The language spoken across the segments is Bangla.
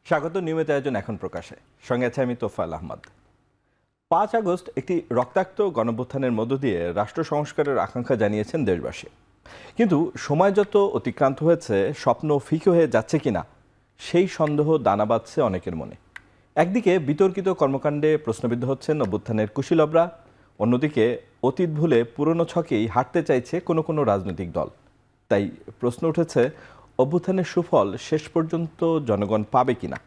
স্বাগত নিয়মিত আয়োজন এখন প্রকাশে। সঙ্গে আছে আমি তোফায়েল আহমদ। 5 আগস্ট একটি রক্তাক্ত গণঅভ্যুত্থানের মধ্য দিয়ে রাষ্ট্র সংস্কারের আকাঙ্ক্ষা জানিয়েছেন দেশবাসী। কিন্তু সময় যত অতিক্রান্ত হয়েছে, স্বপ্ন ফিকে হয়ে যাচ্ছে কিনা সেই সন্দেহ দানা বাঁধছে অনেকের মনে। একদিকে বিতর্কিত কর্মকাণ্ডে প্রশ্নবিদ্ধ হচ্ছেন অভ্যুত্থানের কুশীলবরা, অন্যদিকে অতীত ভুলে পুরনো ছকেই হাঁটতে চাইছে কোনো কোনো রাজনৈতিক দল। তাই প্রশ্ন উঠেছে, অভ্যুত্থানের সুফল শেষ পর্যন্ত জনগণ পাবে কিনা।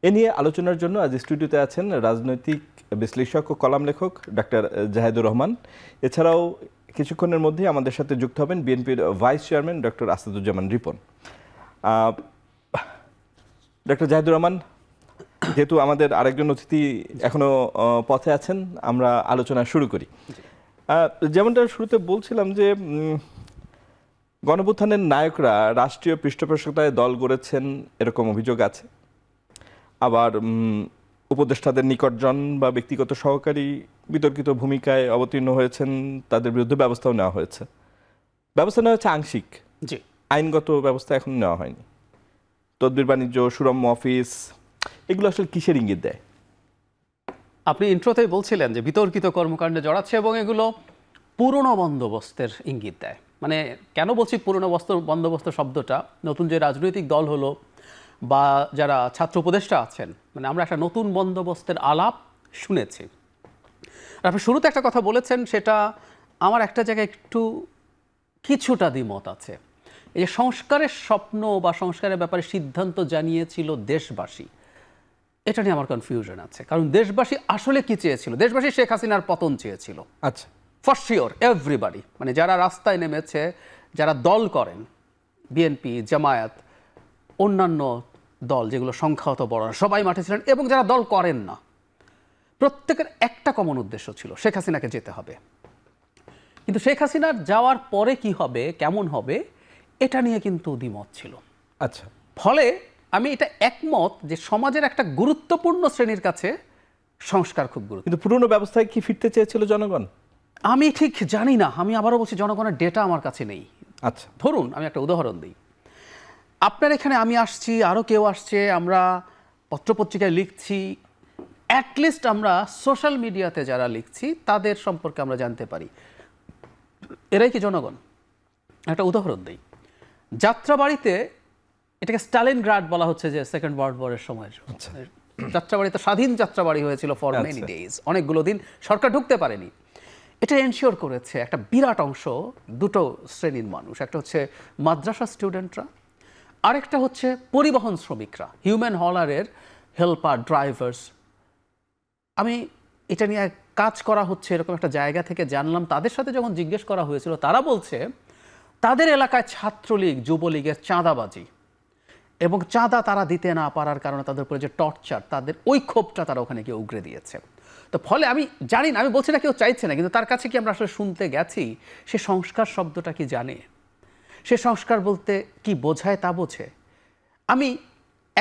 এ নিয়ে আলোচনার জন্য আজ স্টুডিওতে আছেন রাজনৈতিক বিশ্লেষক ও কলাম লেখক ডাক্তার জাহেদুর রহমান। এছাড়াও কিছুক্ষণের মধ্যেই আমাদের সাথে যুক্ত হবেন বিএনপির vice chairman doctor Asaduzzaman Ripon. Doctor Zahedur Rahman, যেহেতু আমাদের আরেকজন অতিথি এখনো পথে আছেন, আমরা আলোচনা শুরু করি। যেমনটা শুরুতে বলছিলাম যে গণঅভ্যুত্থানের নায়করা রাষ্ট্রীয় পৃষ্ঠপোষকতায় দল গড়েছেন, এরকম অভিযোগ আছে। আবার উপদেষ্টাদের নিকটজন বা ব্যক্তিগত সহকারী বিতর্কিত ভূমিকায় অবতীর্ণ হয়েছেন, তাদের বিরুদ্ধে ব্যবস্থাও নেওয়া হয়েছে। ব্যবস্থা নেওয়া হচ্ছে আংশিক, জি, আইনগত ব্যবস্থা এখন নেওয়া হয়নি। তদবির বাণিজ্য, সুরম্য অফিস, এগুলো আসলে কিসের ইঙ্গিত দেয়? আপনি ইন্ট্রোতেই বলছিলেন যে বিতর্কিত কর্মকাণ্ডে জড়াচ্ছে এবং এগুলো পুরনো বন্দোবস্তের ইঙ্গিত দেয়। মানে কেন বলছি পুরনো বন্দোবস্ত শব্দটা? নতুন যে রাজনৈতিক দল হলো বা যারা ছাত্র উপদেষ্টা আছেন, মানে আমরা একটা নতুন বন্দোবস্তের আলাপ শুনেছি। আর আপনি শুরুতে একটা কথা বলেছেন, সেটা আমার একটা জায়গায় একটু কিছুটা দ্বিমত আছে। এই যে সংস্কারের স্বপ্ন বা সংস্কারের ব্যাপারে সিদ্ধান্ত জানিয়েছিল দেশবাসী, এটা নিয়ে আমার কনফিউশন আছে। কারণ দেশবাসী আসলে কি চেয়েছিল? দেশবাসী শেখ হাসিনার পতন চেয়েছিল। আচ্ছা, ফর শিওর, এভরিবাডি, মানে যারা রাস্তায় নেমেছে, যারা দল করেন, বিএনপি, জামায়াত, অন্যান্য দল যেগুলো সংখ্যাগত বড় না, সবাই মাঠে ছিলেন। এবং যারা দল করেন না, প্রত্যেকের একটা কমন উদ্দেশ্য ছিল, শেখ হাসিনাকে যেতে হবে। কিন্তু শেখ হাসিনার যাওয়ার পরে কি হবে, কেমন হবে, এটা নিয়ে কিন্তু দ্বিমত ছিল। আচ্ছা, ফলে আমি এটা একমত যে সমাজের একটা গুরুত্বপূর্ণ শ্রেণীর কাছে সংস্কার খুব গুরুত্ব। কিন্তু পুরনো ব্যবস্থায় কি ফিরতে চেয়েছিল জনগণ? আমি ঠিক জানি না। আমি আবারও বলছি, জনগণের ডেটা আমার কাছে নেই। আচ্ছা, ধরুন আমি একটা উদাহরণ দিই। আপনার এখানে আমি আসছি, আরও কেউ আসছে, আমরা পত্রপত্রিকায় লিখছি, অ্যাটলিস্ট আমরা সোশ্যাল মিডিয়াতে যারা লিখছি তাদের সম্পর্কে আমরা জানতে পারি। এরাই কি জনগণ? একটা উদাহরণ দিই। যাত্রাবাড়িতে, এটাকে স্টালিনগ্রাড বলা হচ্ছে যে সেকেন্ড ওয়ার্ল্ড ওয়ারের সময়ের। যাত্রাবাড়িতে স্বাধীন যাত্রাবাড়ি হয়েছিল ফর মেনি ডেজ, অনেকগুলো দিন সরকার ঢুকতে পারেনি। এটা এনশিওর করেছে একটা বিরাট অংশ, দুটো শ্রেণীর মানুষ। একটা হচ্ছে মাদ্রাসা স্টুডেন্টরা, আরেকটা হচ্ছে পরিবহন শ্রমিকরা, হিউম্যান হলারের হেল্পার, ড্রাইভার্স। আমি এটা নিয়ে কাজ করা হচ্ছে এরকম একটা জায়গা থেকে জানলাম। তাদের সাথে যখন জিজ্ঞেস করা হয়েছিল, তারা বলছে তাদের এলাকায় ছাত্রলীগ, যুবলীগের চাঁদাবাজি এবং চাঁদা তারা দিতে না পারার কারণে তাদের উপরে যে টর্চার, তাদের ওই ক্ষোভটা তারা ওখানে গিয়ে উগরে দিয়েছে। তো ফলে আমি জানি না, আমি বলছি না কেউ চাইছে না, কিন্তু তার কাছে কি আমরা আসলে শুনতে গেছি? সে সংস্কার শব্দটা কি জানে? সে সংস্কার বলতে কি বোঝায় তা বোঝে? আমি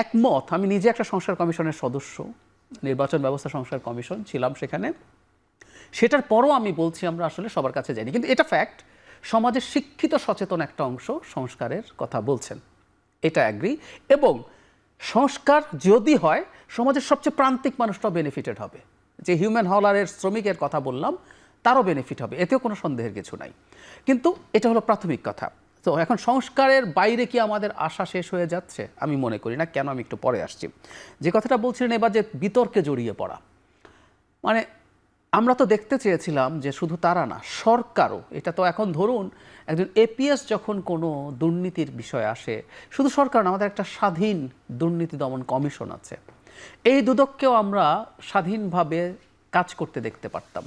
একমত। আমি নিজে একটা সংস্কার কমিশনের সদস্য, নির্বাচন ব্যবস্থা সংস্কার কমিশন ছিলাম সেখানে। সেটার পরও আমি বলছি আমরা আসলে সবার কাছে যাইনি। কিন্তু এটা ফ্যাক্ট, সমাজের শিক্ষিত সচেতন একটা অংশ সংস্কারের কথা বলছেন, এটা অ্যাগ্রি। এবং সংস্কার যদি হয়, সমাজের সবচেয়ে প্রান্তিক মানুষটাও বেনিফিটেড হবে। যে হিউম্যান হলারের শ্রমিকের কথা বললাম, তারও বেনিফিট হবে, এতেও কোনো সন্দেহের কিছু নাই। কিন্তু এটা হলো প্রাথমিক কথা। তো এখন সংস্কারের বাইরে কি আমাদের আশা শেষ হয়ে যাচ্ছে? আমি মনে করি না। কেন? আমি একটু পরে আসছি। যে কথাটা বলছিলেন এবার, যে বিতর্কে জড়িয়ে পড়া, মানে আমরা তো দেখতে চেয়েছিলাম যে শুধু তারা না, সরকারও। এটা তো এখন ধরুন একজন এপিএস যখন কোনো দুর্নীতির বিষয় আসে, শুধু সরকার না, আমাদের একটা স্বাধীন দুর্নীতি দমন কমিশন আছে। এই দুদককেও আমরা স্বাধীনভাবে কাজ করতে দেখতে পারতাম।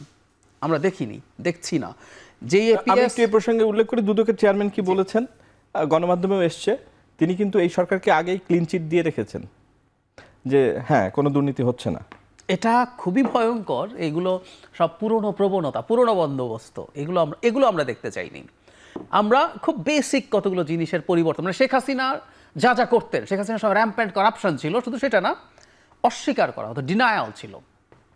আমরা দেখিনি, দেখছি না। যে এপিএস, এই প্রসঙ্গে উল্লেখ করে দুদকের চেয়ারম্যান কি বলেছেন, গণমাধ্যমেও এসছে, তিনি কিন্তু এই সরকারকে আগেই ক্লিন চিট দিয়ে রেখেছেন যে হ্যাঁ, কোনো দুর্নীতি হচ্ছে না। এটা খুবই ভয়ঙ্কর। এগুলো সব পুরনো প্রবণতা, পুরনো বন্দোবস্ত, এগুলো আমরা দেখতে চাইনি। আমরা খুব বেসিক কতগুলো জিনিসের পরিবর্তন, মানে শেখ হাসিনা যা যা করতেন, শেখ হাসিনার সব র্যাম্প্যান্ট করাপশন ছিল, শুধু সেটা না, অস্বীকার করা হতো, ডিনায়াল ছিল।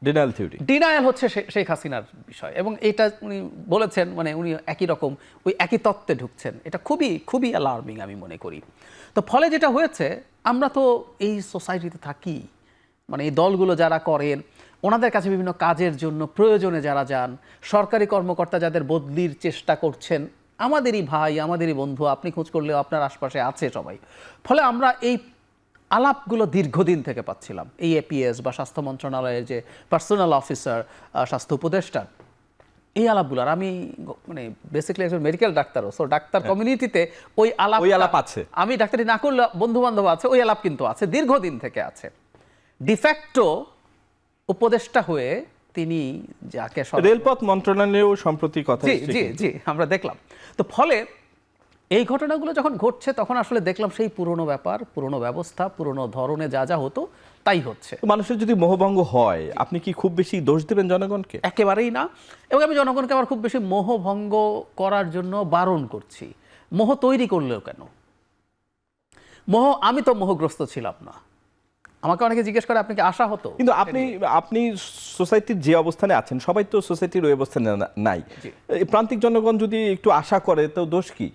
ডিনায়াল থিওরি, ডিনায়াল হচ্ছে শেখ হাসিনার বিষয়। এবং এটা উনি বলেছেন, মানে উনি একই রকম ওই একই তত্ত্বে ঢুকছেন। এটা খুবই খুবই অ্যালার্মিং আমি মনে করি। তো ফলে যেটা হয়েছে, আমরা তো এই সোসাইটিতে থাকি, মানে এই দলগুলো যারা করেন ওনাদের কাছে বিভিন্ন কাজের জন্য প্রয়োজনে যারা যান, সরকারি কর্মকর্তা যাদের বদলির চেষ্টা করছেন, আমাদেরই ভাই, আমাদেরই বন্ধু, আপনি খোঁজ করলেও আপনার আশপাশে আছে সবাই। ফলে আমরা এই আলাপগুলো দীর্ঘদিন থেকে পাচ্ছিলাম। এই এপিএস বা স্বাস্থ্য মন্ত্রণালয়ের যে পার্সোনাল অফিসার, স্বাস্থ্য উপদেষ্টা, এই আলাপগুলো, আর আমি মানে বেসিক্যালি একজন মেডিকেল ডাক্তারও, সো ডাক্তার কমিউনিটিতে ওই আলাপ আছে। আমি ডাক্তারি না করলে বন্ধু বান্ধব আছে, ওই আলাপ কিন্তু আছে, দীর্ঘদিন থেকে আছে। ডিফ্যাক্টো উপদেষ্টা হয়ে তিনি যাকে রেলপথ মন্ত্রণালয়েও সম্প্রতি কথা জি আমরা দেখলাম। তো ফলে এই ঘটনাগুলো যখন ঘটছে তখন আসলে দেখলাম সেই পুরনো ব্যাপার, পুরনো ব্যবস্থা, পুরনো ধরনে যা যা হতো তাই হচ্ছে। মানুষের যদি মোহভঙ্গ হয়, আপনি কি খুব বেশি দোষ দেবেন জনগণকে? একেবারেই না। এবং আমি জনগণকে আবার খুব বেশি মোহভঙ্গ করার জন্য বারণ করছি। মোহ তৈরি করলেও কেন? আমি তো মোহগ্রস্ত ছিলাম না। আমাকে অনেকে জিজ্ঞেস করে আপনি কি আশা হতো? কিন্তু আপনি সোসাইটির যে অবস্থানে আছেন, সবাই তো সোসাইটির ওই অবস্থানে নাই। এই প্রান্তিক জনগণ যদি একটু আশা করে তো দোষ কি?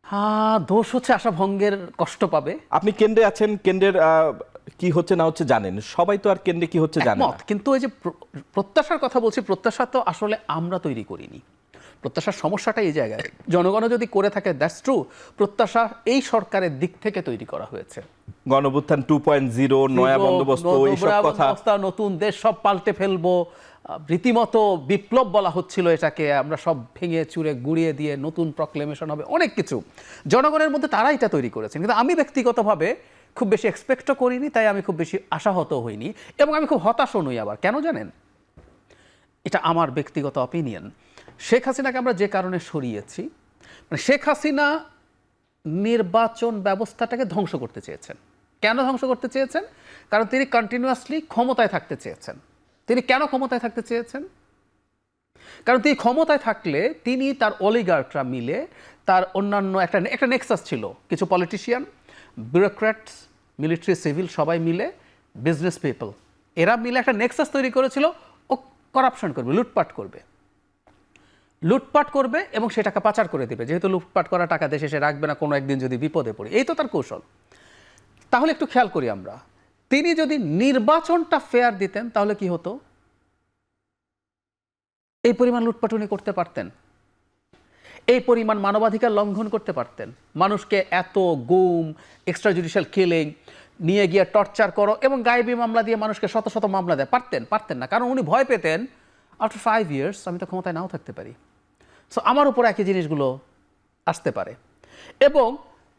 হ্যাঁ, দোষ হচ্ছে আশা ভঙ্গের কষ্ট পাবে। আপনি কেন্দ্রে আছেন, কেন্দ্রের কি হচ্ছে না হচ্ছে জানেন, সবাই তো আর কেন্দ্রে কি হচ্ছে জানে না। কিন্তু এই যে প্রত্যাশার কথা বলছি, প্রত্যাশা তো আসলে আমরা তৈরি করিনি। প্রত্যাশার সমস্যাটা এই জায়গায়, জনগণ যদি করে থাকে দ্যাটস ট্রু, প্রত্যাশা এই সরকারের দিক থেকে তৈরি করা হয়েছে। গণঅভ্যুত্থান 2.0, নয়া বন্দোবস্ত, এইসব কথা, নতুন দেশ সব পাল্টে ফেলবো, রীতিমতো বিপ্লব বলা হচ্ছিল এটাকে, আমরা সব ভেঙে চুরে গুড়িয়ে দিয়ে নতুন প্রক্লেমেশন হবে, অনেক কিছু জনগণের মধ্যে তারা এটা তৈরি করেছেন। কিন্তু আমি ব্যক্তিগতভাবে খুব বেশি এক্সপেক্টও করিনি, তাই আমি খুব বেশি আশাহত হইনি, এবং আমি খুব হতাশও নই। আবার কেন জানেন, এটা আমার ব্যক্তিগত অপিনিয়ন। শেখ হাসিনাকে আমরা যে কারণে সরিয়েছি, মানে শেখ হাসিনা নির্বাচন ব্যবস্থাটাকে ধ্বংস করতে চেয়েছেন। কেন ধ্বংস করতে চেয়েছেন? কারণ তিনি কন্টিনিউয়াসলি ক্ষমতায় থাকতে চেয়েছেন। তিনি কেন ক্ষমতায় থাকতে চেয়েছেন? কারণ তিনি ক্ষমতায় থাকলে তিনি তার অলিগার্করা মিলে, তার অন্যান্য একটা নেক্সাস ছিল, কিছু পলিটিশিয়ান, ব্যুরোক্র্যাটস, মিলিটারি, সিভিল, সবাই মিলে, বিজনেস পিপল, এরা মিলে একটা নেক্সাস তৈরি করেছিল। ও করাপশন করবে, লুটপাট করবে এবং সে টাকা পাচার করে দেবে। যেহেতু লুটপাট করা টাকা দেশে সে রাখবে না, কোনো একদিন যদি বিপদে পড়ে, এই তো তার কৌশল। তাহলে একটু খেয়াল করি আমরা, তিনি যদি নির্বাচনটা ফেয়ার দিতেন তাহলে কি হতো? এই পরিমাণ লুটপাট উনি করতে পারতেন, এই পরিমাণ মানবাধিকার লঙ্ঘন করতে পারতেন। মানুষকে এত গুম, এক্সট্রা জুডিশিয়াল কিলিং, নিয়ে গিয়ে টর্চার করো এবং গায়েবী মামলা দিয়ে মানুষকে শত শত মামলা দেয়, পারতেন না। কারণ উনি ভয় পেতেন আফটার 5 years আমি তো ক্ষমতায় নাও থাকতে পারি, সো আমার উপর একই জিনিসগুলো আসতে পারে। এবং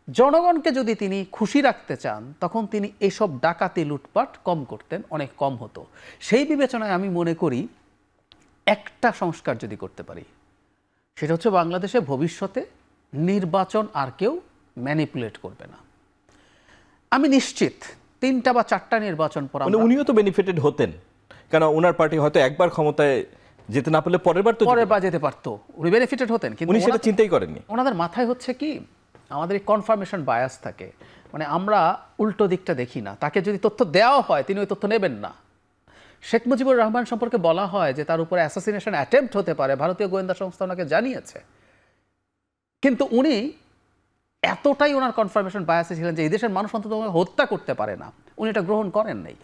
জনগণকে যদি তিনি খুশি রাখতে চান তখন তিনি এইসব ডাকাতি, লুটপাট কম করতেন, অনেক কম হতো। সেই বিবেচনায় আমি মনে করি একটা সংস্কার যদি করতে পারি, সেটা হচ্ছে বাংলাদেশে ভবিষ্যতে নির্বাচন আর কেউ ম্যানিপুলেট করবে না। আমি নিশ্চিত 3টা বা 4টা নির্বাচন পর উনিও তো বেনিফিটেড হতেন, কারণ ওনার পার্টি হয়তো একবার ক্ষমতায় যেতে না পারলে পরের বার যেতে পারতো, উনি বেনিফিটেড হতেন। কিন্তু উনি সেটা চিন্তাই করেননি। ওনাদের মাথায় হচ্ছে কি, আমাদের এই কনফার্মেশন বায়াস থাকে, মানে আমরা উল্টো দিকটা দেখি না। তাকে যদি তথ্য দেওয়া হয় তিনি ওই তথ্য নেবেন না। শেখ মুজিবুর রহমান সম্পর্কে বলা হয় যে তার উপরে অ্যাসাসিনেশন অ্যাটেম্প্ট হতে পারে, ভারতীয় গোয়েন্দা সংস্থা ওনাকে জানিয়েছে, কিন্তু উনি এতটাই ওনার কনফার্মেশন বায়াসে ছিলেন যে এই দেশের মানুষ অন্তত হত্যা করতে পারে না, উনি এটা গ্রহণ করেন নাই।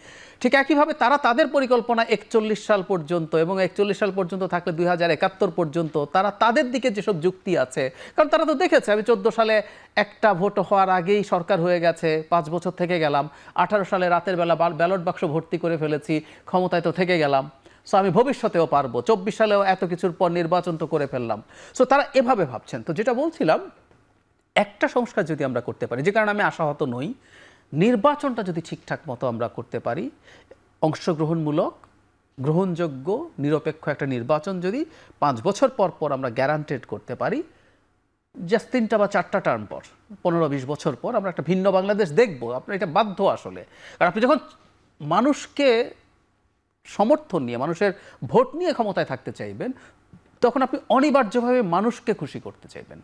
ঠিক একইভাবে তারা তাদের পরিকল্পনা 41 সাল পর্যন্ত, এবং 41 সাল পর্যন্ত থাকলে 2071 পর্যন্ত তারা তাদের দিকে যেসব যুক্তি আছে, কারণ তারা তো দেখেছে আমি 14 সালে একটা ভোট হওয়ার আগেই সরকার হয়ে গেছে, 5 বছর থেকে গেলাম, 18 সালে রাতের বেলা ব্যালট বাক্স ভর্তি করে ফেলেছি, ক্ষমতায় তো থেকে গেলাম, সো আমি ভবিষ্যতেও পারবো, 24 সালেও এত কিছুর পর নির্বাচন তো করে ফেললাম। সো তারা এভাবে ভাবছেন। তো যেটা বলছিলাম, একটা সংস্কার যদি আমরা করতে পারি, যে কারণে আমি আশাহত নই, নির্বাচনটা যদি ঠিকঠাক মতো আমরা করতে পারি, অংশগ্রহণমূলক, গ্রহণযোগ্য, নিরপেক্ষ একটা নির্বাচন যদি 5 বছর পর পর আমরা গ্যারান্টেড করতে পারি, জাস্ট 3টা বা 4টা টার্ম পর, 15-20 বছর পর আমরা একটা ভিন্ন বাংলাদেশ দেখব। আপনার এটা বাধ্য আসলে। আর আপনি যখন মানুষকে সমর্থন নিয়ে, মানুষের ভোট নিয়ে ক্ষমতায় থাকতে চাইবেন, তখন আপনি অনিবার্যভাবে মানুষকে খুশি করতে চাইবেন,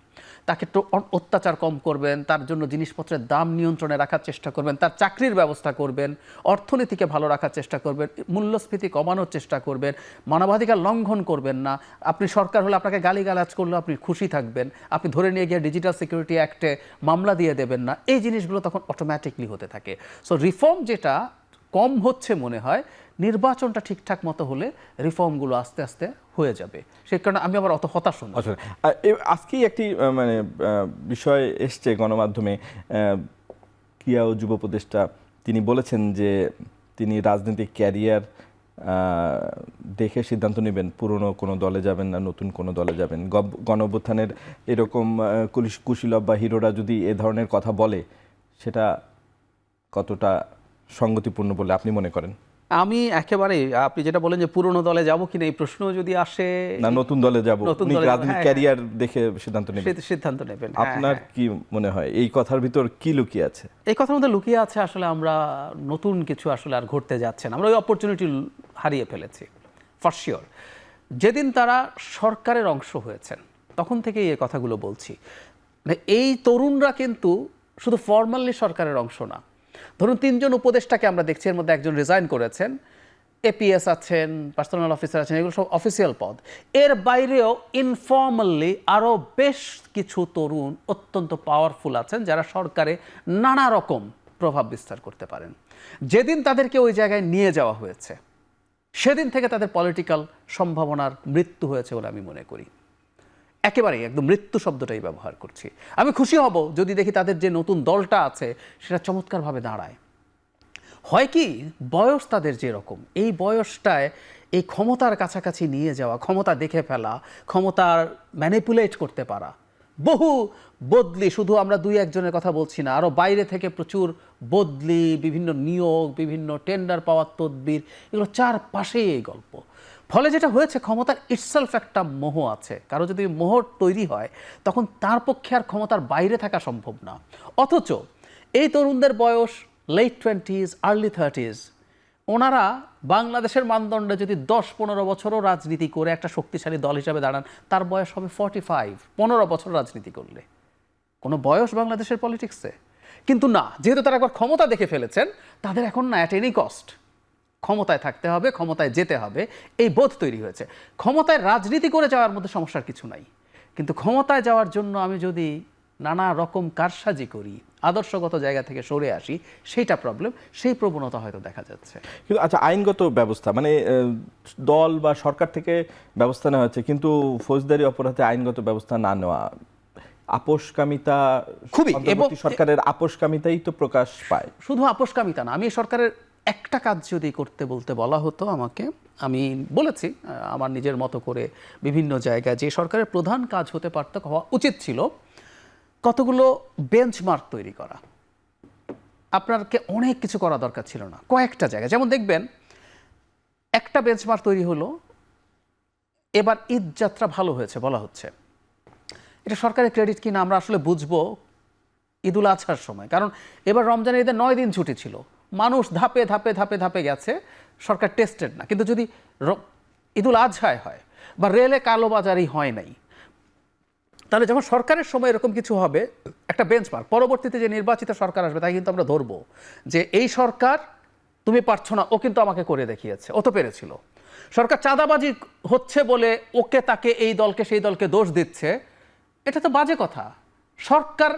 তাকে একটু অত্যাচার কম করবেন, তার জন্য জিনিসপত্রের দাম নিয়ন্ত্রণে রাখার চেষ্টা করবেন, তার চাকরির ব্যবস্থা করবেন, অর্থনীতিকে ভালো রাখার চেষ্টা করবেন, মূল্যস্ফীতি কমানোর চেষ্টা করবেন, মানবাধিকার লঙ্ঘন করবেন না। আপনি সরকার হলে আপনাকে গালিগালাজ করলেও আপনি খুশি থাকবেন, আপনি ধরে নিয়ে গিয়ে ডিজিটাল সিকিউরিটি অ্যাক্টে মামলা দিয়ে দেবেন না। এই জিনিসগুলো তখন অটোমেটিকলি হতে থাকে। সো রিফর্ম যেটা কম হচ্ছে মনে হয়, নির্বাচনটা ঠিকঠাক মতো হলে রিফর্মগুলো আস্তে আস্তে হয়ে যাবে। সেই কারণে আমি আবার অত হতাশ নই। আচ্ছা, আজকেই একটি মানে বিষয় এসছে গণমাধ্যমে, ক্রীড়া ও যুব উপদেষ্টা তিনি বলেছেন যে তিনি রাজনৈতিক ক্যারিয়ার দেখে সিদ্ধান্ত নেবেন, পুরনো কোনো দলে যাবেন না নতুন কোনো দলে যাবেন। গণঅভ্যুত্থানের এরকম কুশীলব বা হিরোরা যদি এ ধরনের কথা বলে, সেটা কতটা সঙ্গতিপূর্ণ বলে আপনি মনে করেন? আমি একেবারে, আপনি যেটা বলেন যে পুরনো দলে যাব কিনা, এই প্রশ্ন যদি আসে, না নতুন দলে যাব, রাজনৈতিক ক্যারিয়ার দেখে সিদ্ধান্ত নেবেন, সিদ্ধান্ত নেবেন। আপনার কি মনে হয় এই কথার ভিতর কি লুকিয়ে আছে? এই কথার মধ্যে লুকিয়ে আছে আসলে আমরা নতুন কিছু আসলে আর ঘটতে যাচ্ছে না, আমরা ওই অপরচুনিটি হারিয়ে ফেলেছি ফর শিওর। যেদিন তারা সরকারের অংশ হয়েছেন তখন থেকেই এই কথাগুলো বলছি। মানে এই তরুণরা কিন্তু শুধু ফর্মালি সরকারের অংশ না। ধরুন 3 জন উপদেষ্টাকে আমরা দেখছি, এর মধ্যে একজন রিজাইন করেছেন, এপিএস আছেন, পার্সোনাল অফিসার আছেন, এগুলো সব অফিসিয়াল পদ। এর বাইরেও ইনফর্মালি আরও বেশ কিছু তরুণ অত্যন্ত পাওয়ারফুল আছেন যারা সরকারে নানা রকম প্রভাব বিস্তার করতে পারেন। যেদিন তাদেরকে ওই জায়গায় নিয়ে যাওয়া হয়েছে সেদিন থেকে তাদের পলিটিক্যাল সম্ভাবনার মৃত্যু হয়েছে বলে আমি মনে করি। একেবারেই একদম মৃত্যু শব্দটাই ব্যবহার করছি। আমি খুশি হব যদি দেখি তাদের যে নতুন দলটা আছে সেটা চমৎকারভাবে দাঁড়ায়। হয় কি, বয়স তাদের যেরকম, এই বয়সটায় এই ক্ষমতার কাছাকাছি নিয়ে যাওয়া, ক্ষমতা দেখে ফেলা, ক্ষমতার ম্যানিপুলেট করতে পারা, বহু বদলি, শুধু আমরা 2-1 জনের কথা বলছি না, আরও বাইরে থেকে প্রচুর বদলি, বিভিন্ন নিয়োগ, বিভিন্ন টেন্ডার পাওয়ার তদবির, এগুলো চারপাশেই এই গল্প। ফলে যেটা হয়েছে, ক্ষমতার ইটসেলফ একটা মোহ আছে। কারো যদি মোহ তৈরি হয় তখন তার পক্ষে আর ক্ষমতার বাইরে থাকা সম্ভব না। অথচ এই তরুণদের বয়স লেট 20s, আর্লি 30s, ওনারা বাংলাদেশের মানদণ্ডে যদি 10-15 বছরও রাজনীতি করে একটা শক্তিশালী দল হিসাবে দাঁড়ান, তার বয়স হবে 45, 15 বছর রাজনীতি করলে। কোনো বয়স বাংলাদেশের পলিটিক্সে কিন্তু না। যেহেতু তারা একবার ক্ষমতা দেখে ফেলেছেন, তাদের এখন না অ্যাট এনি কস্ট ক্ষমতায় থাকতে হবে, ক্ষমতায় যেতে হবে, এই বোধ তৈরি হয়েছে। ক্ষমতায় রাজনীতি করে যাওয়ার মধ্যে সমস্যার কিছু নাই, কিন্তু ক্ষমতায় যাওয়ার জন্য আমি যদি নানা রকম কারসাজি করি, আদর্শগত জায়গা থেকে সরে আসি, সেইটা প্রবলেম, সেই প্রবণতা হয়তো দেখা যাচ্ছে। কিন্তু আচ্ছা, আইনগত ব্যবস্থা মানে দল বা সরকার থেকে ব্যবস্থা নেওয়া হচ্ছে, কিন্তু ফৌজদারি অপরাধে আইনগত ব্যবস্থা না নেওয়া আপোষকামিতা, খুবই, এবং সরকারের আপোষকামিতাই তো প্রকাশ পায়। শুধু আপোষকামিতা না, আমি সরকারের একটা কাজ যদি করতে বলতে বলা হতো আমাকে, আমি বলেছি আমার নিজের মতো করে বিভিন্ন জায়গায়, যে সরকারের প্রধান কাজ হতে পারত, হওয়া উচিত ছিল কতগুলো বেঞ্চমার্ক তৈরি করা। আপনাকে অনেক কিছু করা দরকার ছিল না, কয়েকটা জায়গায়। যেমন দেখবেন, একটা বেঞ্চমার্ক তৈরি হলো, এবার ঈদ যাত্রা ভালো হয়েছে বলা হচ্ছে। এটা সরকারের ক্রেডিট কিনা আমরা আসলে বুঝবো ঈদুল আজহার সময়, কারণ এবার রমজানের ঈদের 9 দিন ছুটি ছিল, মানুষ ধাপে ধাপে ধাপে ধাপে গেছে, সরকার টেস্টেড না। কিন্তু যদি ঈদুল আজহায় হয় বা রেলে কালোবাজারি হয় নাই, তাহলে যখন সরকারের সময় এরকম কিছু হবে, একটা বেঞ্চমার্ক, পরবর্তীতে যে নির্বাচিত সরকার আসবে তাই কিন্তু আমরা ধরবো যে এই সরকার তুমি পারছো না, ও কিন্তু আমাকে করে দেখিয়েছে, ও তো পেরেছিল। সরকার চাঁদাবাজি হচ্ছে বলে ওকে তাকে এই দলকে সেই দলকে দোষ দিচ্ছে, এটা তো বাজে কথা। সরকার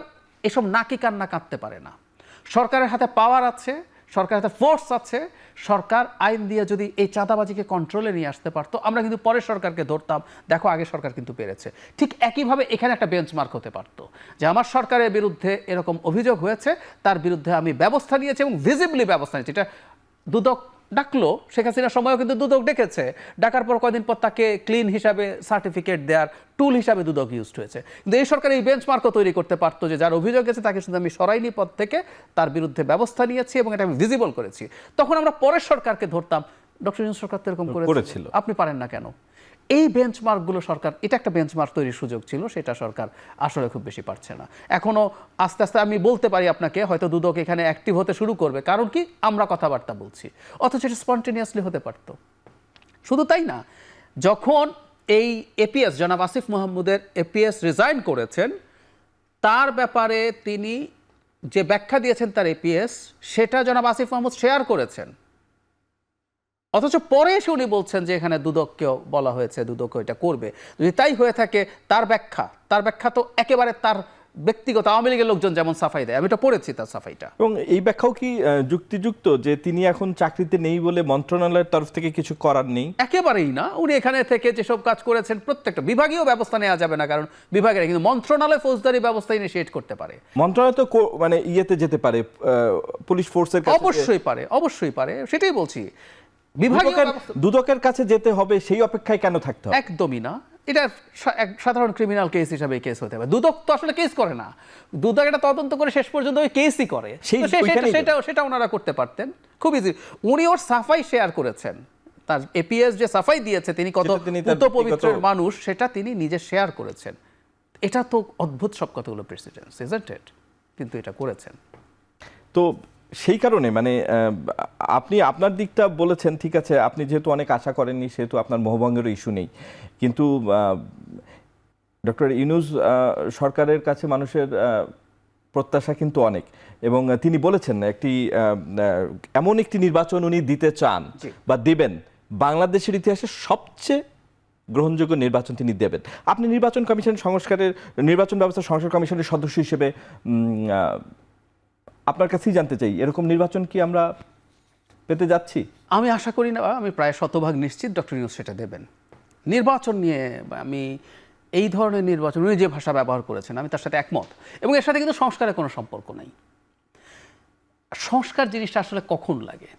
এসব নাকি কান্না কাঁদতে পারে না। সরকারের হাতে পাওয়ার আছে, সরকারের হাতে ফোর্স আছে। সরকার আইন দিয়ে যদি এই চাঁদাবাজিকে কন্ট্রোলে নিয়ে আসতে পারতো, আমরা কিন্তু পরের সরকারকে ধরতাম, দেখো আগে সরকার কিন্তু পেরেছে। ঠিক একইভাবে এখানে একটা বেঞ্চমার্ক হতে পারতো যে আমার সরকারের বিরুদ্ধে এরকম অভিযোগ হয়েছে, তার বিরুদ্ধে আমি ব্যবস্থা নিয়েছি এবং ভিজিবলি ব্যবস্থা নিয়েছি। এটা দুদক ডাকলো, শেখ হাসিনার সময়ও কিন্তু দুদক ডেকেছে, ডাকার পর কয়দিন পর তাকে ক্লিন হিসাবে সার্টিফিকেট দেওয়ার টুল হিসাবে দুদক ইউজড হয়েছে। কিন্তু এই সরকার এই বেঞ্চমার্কও তৈরি করতে পারতো যে যার অভিযোগ আছে তাকে শুধু আমি সরাইনি পদ থেকে, তার বিরুদ্ধে ব্যবস্থা নিয়েছি এবং এটা আমি ভিজিবল করেছি। তখন আমরা পরের সরকারকে ধরতাম, ডক্টর ইউনূস সরকার তো এরকম করেছিল, আপনি পারেন না কেন? এই বেঞ্চমার্কগুলো সরকার, এটা একটা বেঞ্চমার্ক তৈরির সুযোগ ছিল, সেটা সরকার আসলে খুব বেশি পারছে না। এখনও আস্তে আস্তে আমি বলতে পারি আপনাকে, হয়তো দুদক এখানে অ্যাক্টিভ হতে শুরু করবে, কারণ কি আমরা কথাবার্তা বলছি, অথচ এটা স্পন্টেনিয়াসলি হতে পারতো। শুধু তাই না, যখন এই এপিএস জনাব আসিফ মাহমুদের এপিএস রিজাইন করেছেন, তার ব্যাপারে তিনি যে ব্যাখ্যা দিয়েছেন তার এপিএস, সেটা জনাব আসিফ মাহমুদ শেয়ার করেছেন। অথচ পরে এসে উনি বলছেন যে এখানে দুদককেও বলা হয়েছে, দুদক এটা করবে। যদি তাই হয়ে থাকে, তার ব্যাখ্যা তো একেবারে তার ব্যক্তিগত, আওয়ামী লীগের লোকজন যেমন সাফাই দেয়, আমি এটা পড়েছি তার সাফাইটা। এবং এই ব্যাখ্যাও কি যুক্তিযুক্ত যে তিনি এখন চাকরিতে নেই বলে মন্ত্রণালয়ের তরফ থেকে কিছু করার নেই? একেবারেই না। উনি এখানে থেকে যেসব কাজ করেছেন প্রত্যেকটা বিভাগীয় ব্যবস্থা নেওয়া যাবে না, কারণ বিভাগের, কিন্তু মন্ত্রণালয় ফৌজদারি ব্যবস্থা ইনিশিয়েট করতে পারে। মন্ত্রণালয় তো মানে ইয়েতে যেতে পারে, পুলিশ ফোর্সের কাছে। অবশ্যই পারে, সেটাই বলছি। বিভাগীয় দুদকের কাছে যেতে হবে, সেই অপেক্ষায় কেন থাকতে হবে? একদমই না। এটা এক সাধারণ ক্রিমিনাল কেস হিসাবে কেস হতে হবে। দুদক তো আসলে কেস করে না, দুদক এটা তদন্ত করে শেষ পর্যন্ত ওই কেসই করে। সেটা ওনারা করতে পারতেন খুব ইজি। উনি ওর সাফাই শেয়ার করেছেন, তার এপিএস যে সাফাই দিয়েছে তিনি কত পবিত্র মানুষ, সেটা তিনি নিজে শেয়ার করেছেন। এটা তো অদ্ভুত সব কতগুলো প্রেসিডেন্টস, ইজন্ট ইট? কিন্তু এটা করেছেন। তো সেই কারণে মানে আপনি আপনার দিকটা বলেছেন, ঠিক আছে, আপনি যেহেতু অনেক আশা করেননি সেহেতু আপনার মোহভঙ্গেরও ইস্যু নেই, কিন্তু ডক্টর ইউনূস সরকারের কাছে মানুষের প্রত্যাশা কিন্তু অনেক, এবং তিনি বলেছেন এমন একটি নির্বাচন উনি দিতে চান বা দেবেন, বাংলাদেশের ইতিহাসে সবচেয়ে গ্রহণযোগ্য নির্বাচন তিনি দেবেন। আপনি নির্বাচন ব্যবস্থা সংস্কার কমিশনের সদস্য হিসেবে আপনার কাছেই জানতে চাই, এরকম নির্বাচন কি আমরা পেতে যাচ্ছি? আমি আশা করি না, আমি প্রায় শতভাগ নিশ্চিত ডক্টর ইউনূস সেটা দেবেন। নির্বাচন নিয়ে আমি এই ধরনের নির্বাচন, উনি যে ভাষা ব্যবহার করেছেন, আমি তার সাথে একমত, এবং এর সাথে কিন্তু সংস্কারের কোনো সম্পর্ক নাই। সংস্কার জিনিসটা আসলে কখন লাগে?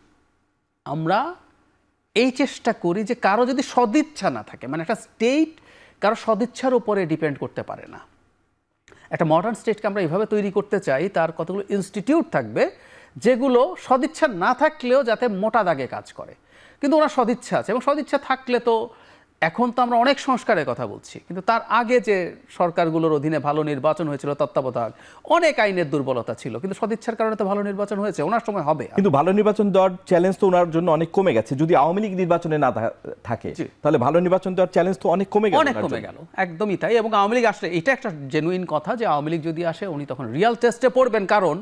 আমরা এই চেষ্টা করি যে কারো যদি সদিচ্ছা না থাকে, মানে একটা স্টেট কারো সদিচ্ছার উপরে ডিপেন্ড করতে পারে না। একটা মডার্ন স্টেটকে আমরা এইভাবে তৈরি করতে চাই, তার কতগুলো ইনস্টিটিউট থাকবে যেগুলো সদিচ্ছা না থাকলেও যাতে মোটা দাগে কাজ করে। কিন্তু ওনার সদিচ্ছা আছে, এবং সদিচ্ছা থাকলে তো, এখন তো আমরা অনেক সংস্কারের কথা বলছি, কিন্তু তার আগে যে সরকারগুলোর অধীনে ভালো নির্বাচন হয়েছিল, তত্ত্বাবধায়ক, অনেক আইনের দুর্বলতা ছিল, কিন্তু সদিচ্ছার কারণে তো ভালো নির্বাচন হয়েছে। ওনার সময় হবে, কিন্তু ভালো নির্বাচন দেওয়ার চ্যালেঞ্জ তো ওনার জন্য অনেক কমে গেছে। যদি আওয়ামী লীগ নির্বাচনে না থাকে, তাহলে ভালো নির্বাচন দেওয়ার চ্যালেঞ্জ তো অনেক কমে গেল। একদমই তাই। এবং আওয়ামী লীগ আসলে, এটা একটা জেনুইন কথা যে আওয়ামী লীগ যদি আসে, উনি তখন রিয়াল টেস্টে পড়বেন। কারণ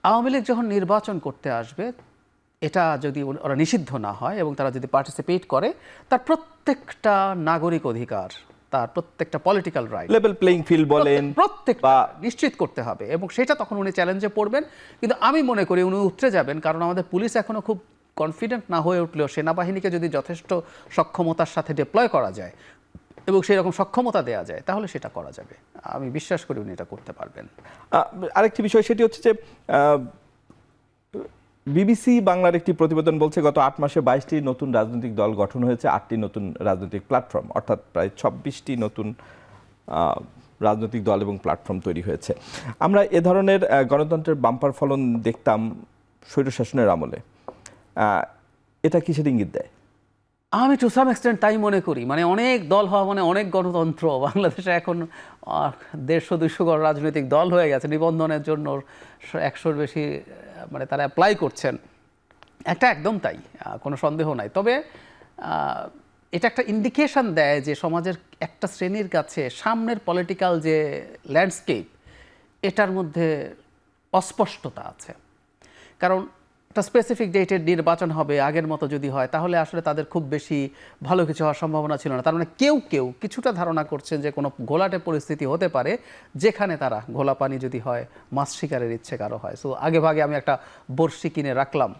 আওয়ামী লীগ যখন নির্বাচন করতে আসবে, এটা যদি ওরা নিষিদ্ধ না হয় এবং তারা যদি পার্টিসিপেট করে, তার প্রত্যেকটা নাগরিক অধিকার, তার প্রত্যেকটা political right, level playing field বলেন, প্রত্যেকটা নিশ্চিত করতে হবে, এবং সেটা তখন উনি চ্যালেঞ্জে পড়বেন। কিন্তু আমি মনে করি উনি উতরে যাবেন, কারণ আমাদের পুলিশ এখনো খুব কনফিডেন্ট না হয়ে উঠলেও সেনাবাহিনীকে যদি যথেষ্ট সক্ষমতার সাথে ডিপ্লয় করা যায় এবং সেই রকম সক্ষমতা দেওয়া যায়, তাহলে সেটা করা যাবে। আমি বিশ্বাস করি উনি এটা করতে পারবেন। আরেকটি বিষয়, সেটি হচ্ছে যে বিবিসি বাংলার একটি প্রতিবেদন বলছে গত 8 মাসে 22টি নতুন রাজনৈতিক দল গঠন হয়েছে, 8টি নতুন রাজনৈতিক প্ল্যাটফর্ম, অর্থাৎ প্রায় 26টি নতুন রাজনৈতিক দল এবং প্ল্যাটফর্ম তৈরি হয়েছে। আমরা এ ধরনের গণতন্ত্রের বাম্পার ফলন দেখতাম স্বৈরশাসনের আমলে। এটা কিসের ইঙ্গিত দেয়? আমি টু সাম এক্সটেন্ট তাই মনে করি। মানে অনেক দল হওয়া মানে অনেক গণতন্ত্র। বাংলাদেশে এখন 150-200 রাজনৈতিক দল হয়ে গেছে, নিবন্ধনের জন্য 100-র বেশি মানে তারা অ্যাপ্লাই করছেন। একটা একদম তাই, কোনো সন্দেহ নাই। তবে এটা একটা ইন্ডিকেশন দেয় যে সমাজের একটা শ্রেণীর কাছে সামনের পলিটিক্যাল যে ল্যান্ডস্কেপ, এটার মধ্যে অস্পষ্টতা আছে। কারণ একটা স্পেসিফিক ডেটের নির্বাচন হবে, আগের মতো যদি হয় তাহলে আসলে তাদের খুব বেশি ভালো কিছু হওয়ার সম্ভাবনা ছিল না। তার মানে কেউ কিছুটা ধারণা করছেন যে কোনো ঘোলাটে পরিস্থিতি হতে পারে, যেখানে তারা ঘোলা পানি যদি হয়, মাছ শিকারের ইচ্ছে কারো হয়। সো আগে ভাগে আমি একটা বড়শি কিনে রাখলাম,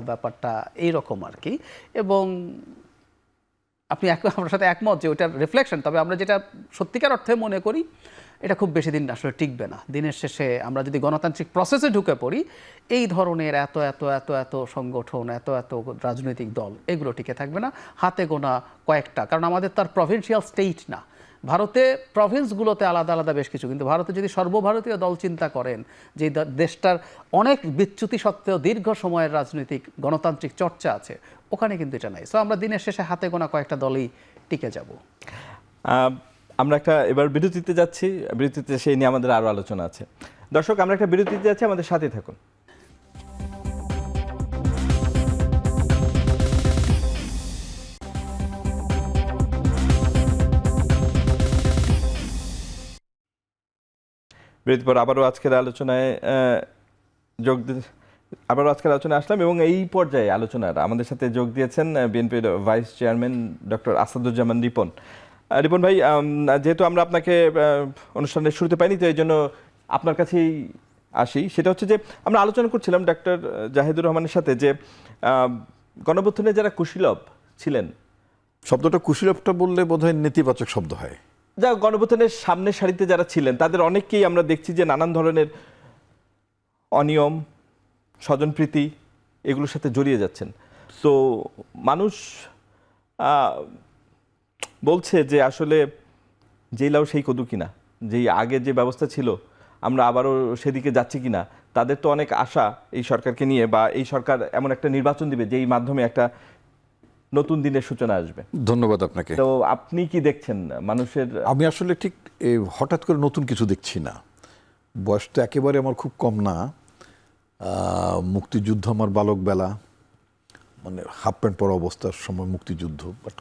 ব্যাপারটা এইরকম আর কি। এবং আপনি আমার সাথে একমত যে ওইটার রিফ্লেকশন। তবে আমরা যেটা সত্যিকার অর্থে মনে করি, এটা খুব বেশি দিন আসলে টিকবে না। দিনের শেষে আমরা যদি গণতান্ত্রিক প্রসেসে ঢুকে পড়ি, এই ধরনের এত এত এত এত সংগঠন, এত এত রাজনৈতিক দল, এগুলো টিকে থাকবে না। হাতে গোনা কয়েকটা, কারণ আমাদের তার প্রভিন্সিয়াল স্টেট না। ভারতে প্রভিন্সগুলোতে আলাদা আলাদা বেশ কিছু, কিন্তু ভারতে যদি সর্বভারতীয় দল চিন্তা করেন, যে দেশটার অনেক বিচ্যুতি সত্ত্বেও দীর্ঘ সময়ের রাজনৈতিক গণতান্ত্রিক চর্চা আছে, ওখানে কিন্তু এটা নাই। সো আমরা দিনের শেষে হাতে গোনা কয়েকটা দলই টিকে যাব। আমরা এবার বিরতিতে যাচ্ছি। বিরতিতে সেই নিয়ে আমাদের আরও আলোচনা আছে। দর্শক, আমরা একটা বিরতিতে যাচ্ছি, আমাদের সাথে থাকুন। বিরতির পর আবারও আজকের আলোচনায় আসলাম এবং এই পর্যায়ে আলোচনার আমাদের সাথে যোগ দিয়েছেন বিএনপির vice chairman doctor Asaduzzaman Ripon. Ripon ভাই, যেহেতু আমরা আপনাকে অনুষ্ঠানের শুরুতে পাইনি, তো এই জন্য আপনার কাছেই আসি। সেটা হচ্ছে যে আমরা আলোচনা করছিলাম ডক্টর জাহিদুর রহমানের সাথে যে গণঅভ্যুত্থানে যারা কুশীলব ছিলেন, শব্দটা কুশীলবটা বললে বোধহয় নেতিবাচক শব্দ হয়। যা গণঅভ্যুত্থানের সামনের সারিতে যারা ছিলেন তাদের অনেককেই আমরা দেখছি যে নানান ধরনের অনিয়ম, স্বজনপ্রীতি এগুলোর সাথে জড়িয়ে যাচ্ছেন। তো মানুষ বলছে যে আসলে যেই লাউ সেই কদু কিনা, যেই আগে যে ব্যবস্থা ছিল আমরা আবারও সেদিকে যাচ্ছি কিনা। তাদের তো অনেক আশা এই সরকারকে নিয়ে, বা এই সরকার এমন একটা নির্বাচন দিবে যেই মাধ্যমে একটা নতুন দিনের সূচনা আসবে। ধন্যবাদ আপনাকে। তো আপনি কি দেখছেন মানুষের? আমি আসলে ঠিক হঠাৎ করে নতুন কিছু দেখছি না। বয়স তো একেবারে আমার খুব কম না। মুক্তিযুদ্ধ আমার বালক বেলা, মানে হাফ প্যান্ট পরা অবস্থার সময় মুক্তিযুদ্ধ, বাট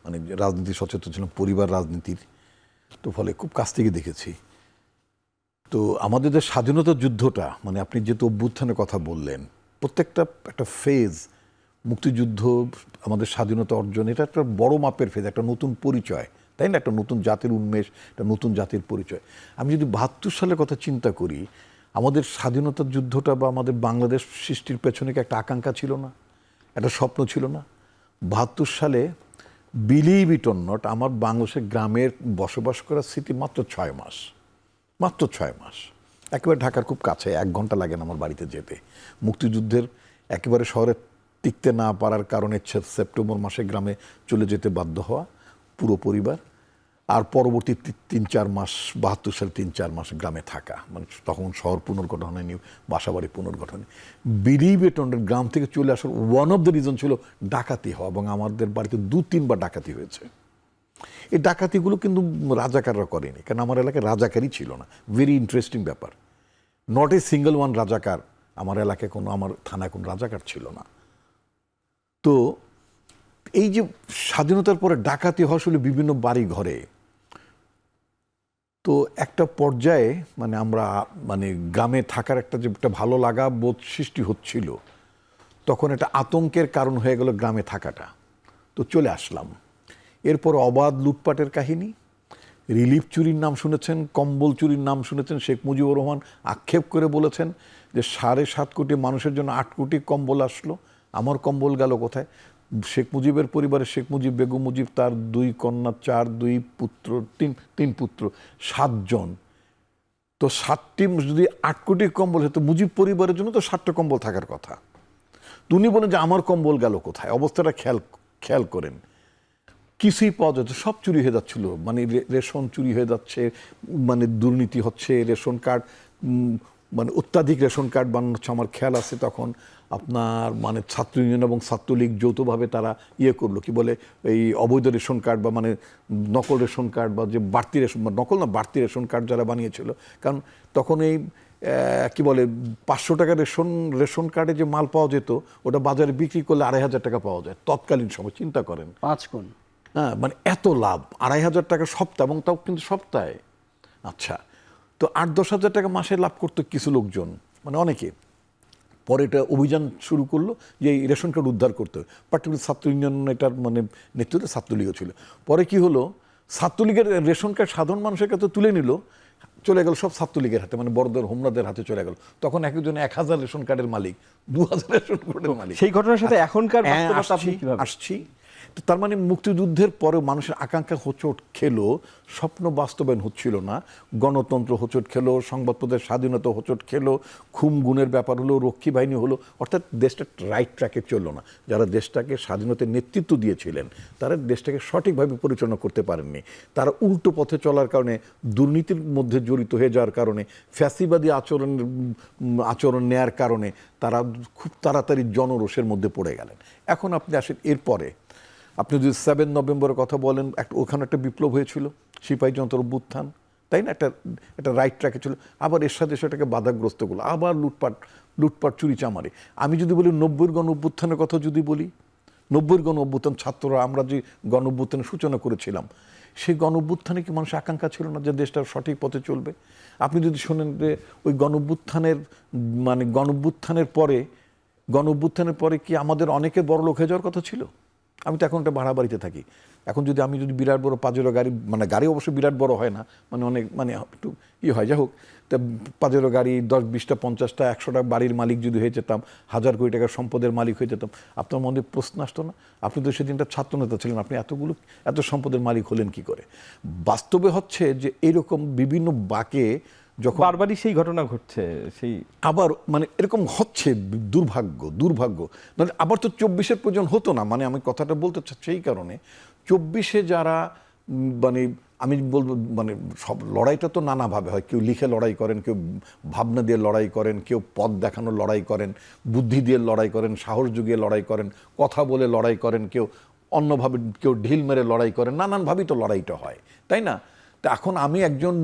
মানে রাজনীতি সচেতন ছিলাম, পরিবার রাজনীতির, তো ফলে খুব কাছ থেকে দেখেছি। তো আমাদের যে স্বাধীনতার যুদ্ধটা, মানে আপনি যেহেতু অভ্যুত্থানের কথা বললেন, প্রত্যেকটা একটা ফেজ, মুক্তিযুদ্ধ, আমাদের স্বাধীনতা অর্জন, এটা একটা বড় মাপের ফেজ, একটা নতুন পরিচয়, তাই না? একটা নতুন জাতির উন্মেষ, একটা নতুন জাতির পরিচয়। আমি যদি 72 সালের কথা চিন্তা করি, আমাদের স্বাধীনতার যুদ্ধটা বা আমাদের বাংলাদেশ সৃষ্টির পেছনে কি একটা আকাঙ্ক্ষা ছিল না, একটা স্বপ্ন ছিল না? 72 সালে বিলিভ ইট অর নট, আমার বাংলাদেশের গ্রামের বসবাস করার স্মৃতি মাত্র 6 মাস, মাত্র 6 মাস। একেবারে ঢাকার খুব কাছে, 1 ঘন্টা লাগে না আমার বাড়িতে যেতে। মুক্তিযুদ্ধের একেবারে শহরে টিকতে না পারার কারণে সেপ্টেম্বর মাসে গ্রামে চলে যেতে বাধ্য হওয়া পুরো পরিবার, আর পরবর্তী 3-4 মাস, 72 সালে 3-4 মাস গ্রামে থাকা, মানে তখন শহর পুনর্গঠন হয়নি, বাসাবাড়ি পুনর্গঠনে। বিলিভ ইট অর নট, গ্রাম থেকে চলে আসার ওয়ান অফ দ্য রিজন ছিল ডাকাতি হওয়া, এবং আমাদের বাড়িতে 2-3 বার ডাকাতি হয়েছে। এই ডাকাতিগুলো কিন্তু রাজাকাররা করেনি, কারণ আমার এলাকায় রাজাকারই ছিল না। ভেরি ইন্টারেস্টিং ব্যাপার, নট এ সিঙ্গল ওয়ান রাজাকার। আমার এলাকায় কোনো, আমার থানায় কোনো রাজাকার ছিল না। তো এই যে স্বাধীনতার পরে ডাকাতি হওয়া আসলে বিভিন্ন বাড়ি ঘরে, তো একটা পর্যায়ে মানে আমরা মানে গ্রামে থাকার একটা যে একটা ভালো লাগা বোধ সৃষ্টি হচ্ছিল, তখন একটা আতঙ্কের কারণ হয়ে গেল গ্রামে থাকাটা। তো চলে আসলাম। এরপর অবাধ লুটপাটের কাহিনী, রিলিফ চুরির নাম শুনেছেন, কম্বল চুরির নাম শুনেছেন। শেখ মুজিবুর রহমান আক্ষেপ করে বলেছেন যে 7.5 কোটি মানুষের জন্য 8 কোটি কম্বল আসলো, আমার কম্বল গেল কোথায়? শেখ মুজিবের পরিবারে শেখ মুজিব, বেগম মুজিব, তার 2 কন্যা, 2 পুত্র, 3 পুত্র, 7 জন। তো 7টি যদি 8 কোটি কম্বল হতো, মুজিব পরিবারের জন্য তো 7টা কম্বল থাকার কথা। তো উনি বলেন যে আমার কম্বল গেল কোথায়? অবস্থাটা খেয়াল করেন, কিছুই পাওয়া যাচ্ছে, সব চুরি হয়ে যাচ্ছিল। মানে রেশন চুরি হয়ে যাচ্ছে, মানে দুর্নীতি হচ্ছে, রেশন কার্ড মানে অত্যাধিক রেশন কার্ড বানানো হচ্ছে। আমার খেয়াল আছে তখন আপনার মানে ছাত্র ইউনিয়ন এবং ছাত্রলীগ যৌথভাবে তারা করলো, কি বলে, এই অবৈধ রেশন কার্ড বা মানে নকল রেশন কার্ড, বা যে বাড়তি রেশন, নকল না বাড়তি রেশন কার্ড যারা বানিয়েছিল। কারণ তখন এই কি বলে 500 টাকা রেশন কার্ডে যে মাল পাওয়া যেত, ওটা বাজারে বিক্রি করলে 2,500 টাকা পাওয়া যায় তৎকালীন সময়। চিন্তা করেন, 5 গুণ। হ্যাঁ, মানে এত লাভ, 2,500 টাকা সপ্তাহ, এবং তাও কিন্তু সপ্তাহে। আচ্ছা, তো 8-10 হাজার টাকা মাসে লাভ করতো কিছু লোকজন, মানে অনেকে। পরে এটা অভিযান শুরু করলো যে এই রেশন কার্ড উদ্ধার করতে হবে, পার্টিকুলার ছাত্র ইউনিয়ন, এটার মানে নেতৃত্বে ছাত্রলীগও ছিল। পরে কি হলো, ছাত্রলীগের রেশন কার্ড সাধারণ মানুষের কাছে তুলে নিল, চলে গেল সব ছাত্রলীগের হাতে, মানে বড়দের হোমরাদের হাতে চলে গেল। তখন একজন 1000 রেশন কার্ডের মালিক, 2000 রেশন কার্ডের মালিক। সেই ঘটনার সাথে এখনকার বাস্তবতা আপনি কিভাবে? আসছি। তো তার মানে মুক্তিযুদ্ধের পরে মানুষের আকাঙ্ক্ষা হোঁচট খেলো, স্বপ্ন বাস্তবায়ন হচ্ছিল না, গণতন্ত্র হোঁচট খেলো, সংবাদপত্রের স্বাধীনতা হোঁচট খেলো, খুম গুণের ব্যাপার হলো, রক্ষী বাহিনী হলো, অর্থাৎ দেশটা রাইট ট্র্যাকে চললো না। যারা দেশটাকে স্বাধীনতার নেতৃত্ব দিয়েছিলেন তারা দেশটাকে সঠিকভাবে পরিচালনা করতে পারেননি। তারা উল্টো পথে চলার কারণে, দুর্নীতির মধ্যে জড়িত হয়ে যাওয়ার কারণে, ফ্যাসিবাদী আচরণ নেয়ার কারণে তারা খুব তাড়াতাড়ি জনরোষের মধ্যে পড়ে গেলেন। এখন আপনি আসেন এরপরে, আপনি যদি 7 নভেম্বরের কথা বলেন, ওখানে একটা বিপ্লব হয়েছিল, সিপাহী জনতার অভ্যুত্থান, তাই না? একটা রাইট ট্র্যাকে ছিল। আবার এর সাথে সেটাকে বাধাগ্রস্ত করলো, আবার লুটপাট চুরি চামারি। আমি যদি বলি 90-এর গণ অভ্যুত্থানের কথা যদি বলি, 90-এর গণ অভ্যুত্থান ছাত্ররা আমরা যে গণ অভ্যুত্থানের সূচনা করেছিলাম, সেই গণ অভ্যুত্থানে কি মানুষের আকাঙ্ক্ষা ছিল না যে দেশটা সঠিক পথে চলবে? আপনি যদি শোনেন যে ওই গণ অভ্যুত্থানের পরে কি আমাদের অনেকের বড় লোক হয়ে যাওয়ার কথা ছিল? আমি তো এখন একটা ভাড়া বাড়িতে থাকি। এখন যদি আমি বিরাট বড় পাজেরো গাড়ি, গাড়ি অবশ্য বিরাট বড় হয় না, অনেক একটু হয়, যাই হোক, তা পাজেরো গাড়ি 10, 20টা, 50টা, 100টা বাড়ির মালিক যদি হয়ে যেতাম, 1000 কোটি টাকার সম্পদের মালিক হয়ে যেতাম, আপনার মনে প্রশ্ন আসতো না? আপনি তো সেদিনটা ছাত্রনেতা ছিলেন, আপনি এত সম্পদের মালিক হলেন কি করে? বাস্তবে হচ্ছে যে এরকম বিভিন্ন বাঁকে যখন বারবারই সেই ঘটনা ঘটছে, সেই আবার এরকম হচ্ছে, দুর্ভাগ্য। আবার তো 24-এর প্রয়োজন হতো না। আমি কথাটা বলতে চাচ্ছি এই কারণে, 24-এ যারা আমি বলবো সব লড়াইটা তো নানাভাবে হয়। কেউ লিখে লড়াই করেন, কেউ ভাবনা দিয়ে লড়াই করেন, কেউ পথ দেখানোর লড়াই করেন, বুদ্ধি দিয়ে লড়াই করেন, সাহস জুগিয়ে লড়াই করেন, কথা বলে লড়াই করেন, কেউ অন্যভাবে, কেউ ঢিল মেরে লড়াই করেন, নানানভাবেই তো লড়াইটা হয়, তাই না? তা এখন আমি একজন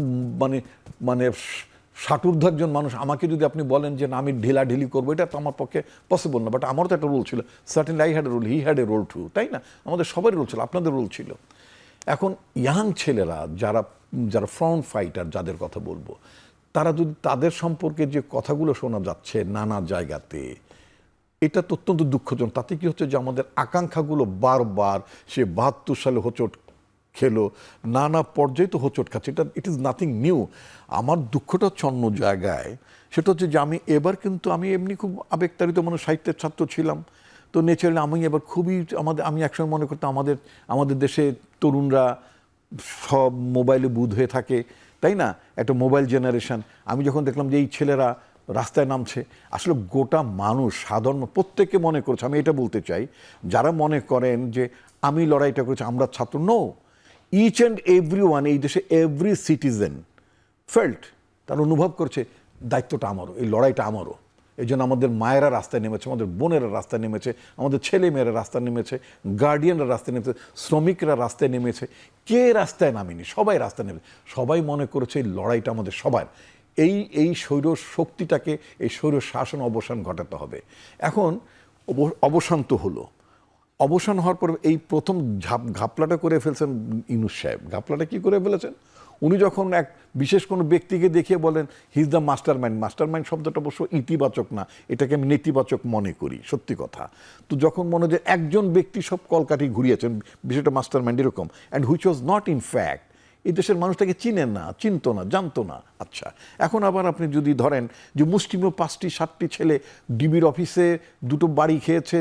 ষাটূর্ধ্ব একজন মানুষ, আমাকে যদি আপনি বলেন যে না আমি ঢিলাঢিলি করবো, এটা তো আমার পক্ষে পসিবল না। বাট আমারও তো একটা রোল ছিল, certainly I had a role, he had a role too, তাই না? আমাদের সবারই রোল ছিল, আপনাদের রোল ছিল। এখন ইয়াং ছেলেরা যারা ফ্রন্ট ফাইটার, যাদের কথা বলবো, তারা যদি তাদের সম্পর্কে যে কথাগুলো শোনা যাচ্ছে নানা জায়গাতে, এটা তো অত্যন্ত দুঃখজনক। তাতে কি হচ্ছে যে আমাদের আকাঙ্ক্ষাগুলো বারবার, সে 72 সালে হোঁচট খেলো, নানা পর্যায়ে তো হোঁচট খাচ্ছে, ইট ইজ নাথিং নিউ। আমার দুঃখটা হচ্ছে অন্য জায়গায়, সেটা হচ্ছে যে আমি এমনি খুব আবেগতাড়িত সাহিত্যের ছাত্র ছিলাম, তো নেচারালি আমি এবার খুবই আমি একসময় মনে করতাম আমাদের দেশে তরুণরা সব মোবাইলে বুঁদ হয়ে থাকে, তাই না? একটা মোবাইল জেনারেশন। আমি যখন দেখলাম যে এই ছেলেরা রাস্তায় নামছে, আসলে গোটা মানুষ, সাধারণ প্রত্যেকে মনে করছে, আমি এটা বলতে চাই, যারা মনে করেন যে আমি লড়াইটা করেছি, আমরা ছাত্র, no, each and every one, এই দেশে এভরি সিটিজেন ফেল্ট, তারা অনুভব করছে দায়িত্বটা আমারও, এই লড়াইটা আমারও। এই জন্য আমাদের মায়েরা রাস্তায় নেমেছে, আমাদের বোনেরা রাস্তায় নেমেছে, আমাদের ছেলে মেয়েরা রাস্তায় নেমেছে, গার্ডিয়ানরা রাস্তায় নেমেছে, শ্রমিকরা রাস্তায় নেমেছে, কে রাস্তায় নামেনি? সবাই রাস্তায় নেমেছে। সবাই মনে করেছে এই লড়াইটা আমাদের সবার। এই স্বৈর শক্তিটাকে, এই স্বৈর শাসন অবসান ঘটাতে হবে। এখন অবসান তো হলো, অবসান হওয়ার পর এই প্রথম ঘাপলাটা করে ফেলছেন ইউনূস সাহেব। ঘাপলাটা কি করে ফেলেছেন? উনি যখন এক বিশেষ কোনো ব্যক্তিকে দেখিয়ে বলেন he is the master mind শব্দটা অবশ্য ইতিবাচক না, এটাকে আমি নেতিবাচক মনে করি, সত্যি কথা। তো যখন মনে হয় যে একজন ব্যক্তি সব কলকাঠি ঘুরিয়েছেন, বিষয়টা মাস্টার মাইন্ড এরকম, and which was not in fact, এই দেশের মানুষটাকে চিনেন না, চিনতো না, জানতো না। আচ্ছা, এখন আবার আপনি যদি ধরেন যে মুষ্টিমেয় 5-7টি ছেলে ডিবির অফিসে 2টো বাড়ি খেয়েছে,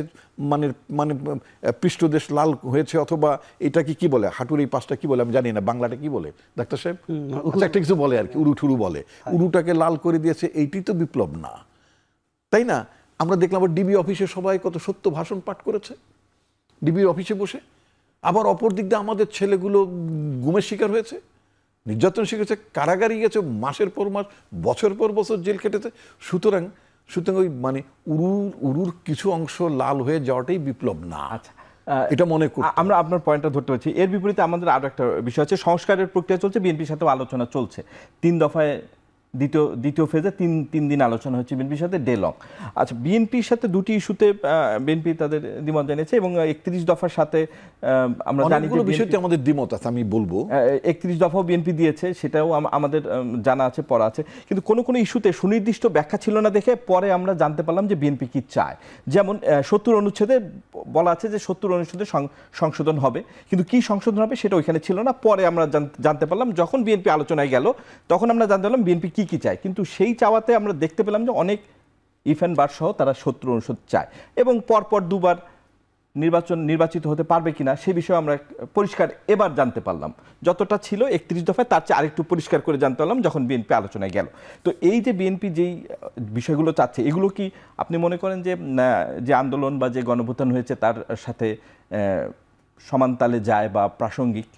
পৃষ্ঠদেশ লাল হয়েছে, অথবা এটাকে কি বলে, হাঁটুর এই পাশটা কি বলে আমি জানি না, বাংলাটা কি বলে ডাক্তার সাহেব? আচ্ছা, একটা কিছু বলে আর কি, উরুঠুরু বলে, উরুটাকে লাল করে দিয়েছে, এইটি তো বিপ্লব না, তাই না? আমরা দেখলাম আবার ডিবি অফিসে সবাই কত সত্য ভাষণ পাঠ করেছে ডিবির অফিসে বসে। আবার অপর দিক দিয়ে আমাদের ছেলেগুলো গুমের শিকার হয়েছে, নির্যাতন শিখেছে, কারাগারে গেছে, মাসের পর মাস, বছর পর বছর জেল কেটেছে। সুতরাং ওই উরুর কিছু অংশ লাল হয়ে যাওয়াটাই বিপ্লব না। আচ্ছা, এটা মনে করি আমরা আপনার পয়েন্টটা ধরতে পারছি। এর বিপরীতে আমাদের আরো একটা বিষয় আছে, সংস্কারের প্রক্রিয়া চলছে, বিএনপির সাথেও আলোচনা চলছে। 3 দফায় দ্বিতীয় ফেজে 3 দিন আলোচনা হচ্ছে বিএনপির সাথে, ডে লং। আচ্ছা, বিএনপির সাথে 2টি ইস্যুতে বিএনপি তাদের দ্বিমত জানিয়েছে, এবং 31 দফার সাথে আমরা জানি যে বিষয়তে আমাদের দ্বিমত আছে, আমি বলবো 31 দফাও বিএনপি দিয়েছে, সেটাও আমাদের জানা আছে, পড়া আছে। কিন্তু কোনো ইস্যুতে সুনির্দিষ্ট ব্যাখ্যা ছিল না দেখে পরে আমরা জানতে পারলাম যে বিএনপি কি চায়। যেমন 70 অনুচ্ছেদে বলা আছে যে 70 অনুচ্ছেদে সংশোধন হবে, কিন্তু কি সংশোধন হবে সেটা ওইখানে ছিল না। পরে আমরা জানতে পারলাম, যখন বিএনপি আলোচনায় গেল তখন আমরা জানতে পারলাম বিএনপি কি চায়। কিন্তু সেই চাওয়াতে আমরা দেখতে পেলাম যে অনেক ইফ অ্যান্ড বার সহ তারা 70 অনুচ্ছেদ চায়, এবং পরপর 2বার নির্বাচিত হতে পারবে কিনা সে বিষয়ে আমরা পরিষ্কার এবার জানতে পারলাম। যতটা ছিল 31 দফায় তার চেয়ে আরেকটু পরিষ্কার করে জানতে পারলাম যখন বিএনপি আলোচনায় গেল। তো এই যে বিএনপি যেই বিষয়গুলো চাচ্ছে, এগুলো কি আপনি মনে করেন যে আন্দোলন বা যে গণঅভ্যুত্থান হয়েছে তার সাথে সমান তালে যায় বা প্রাসঙ্গিক?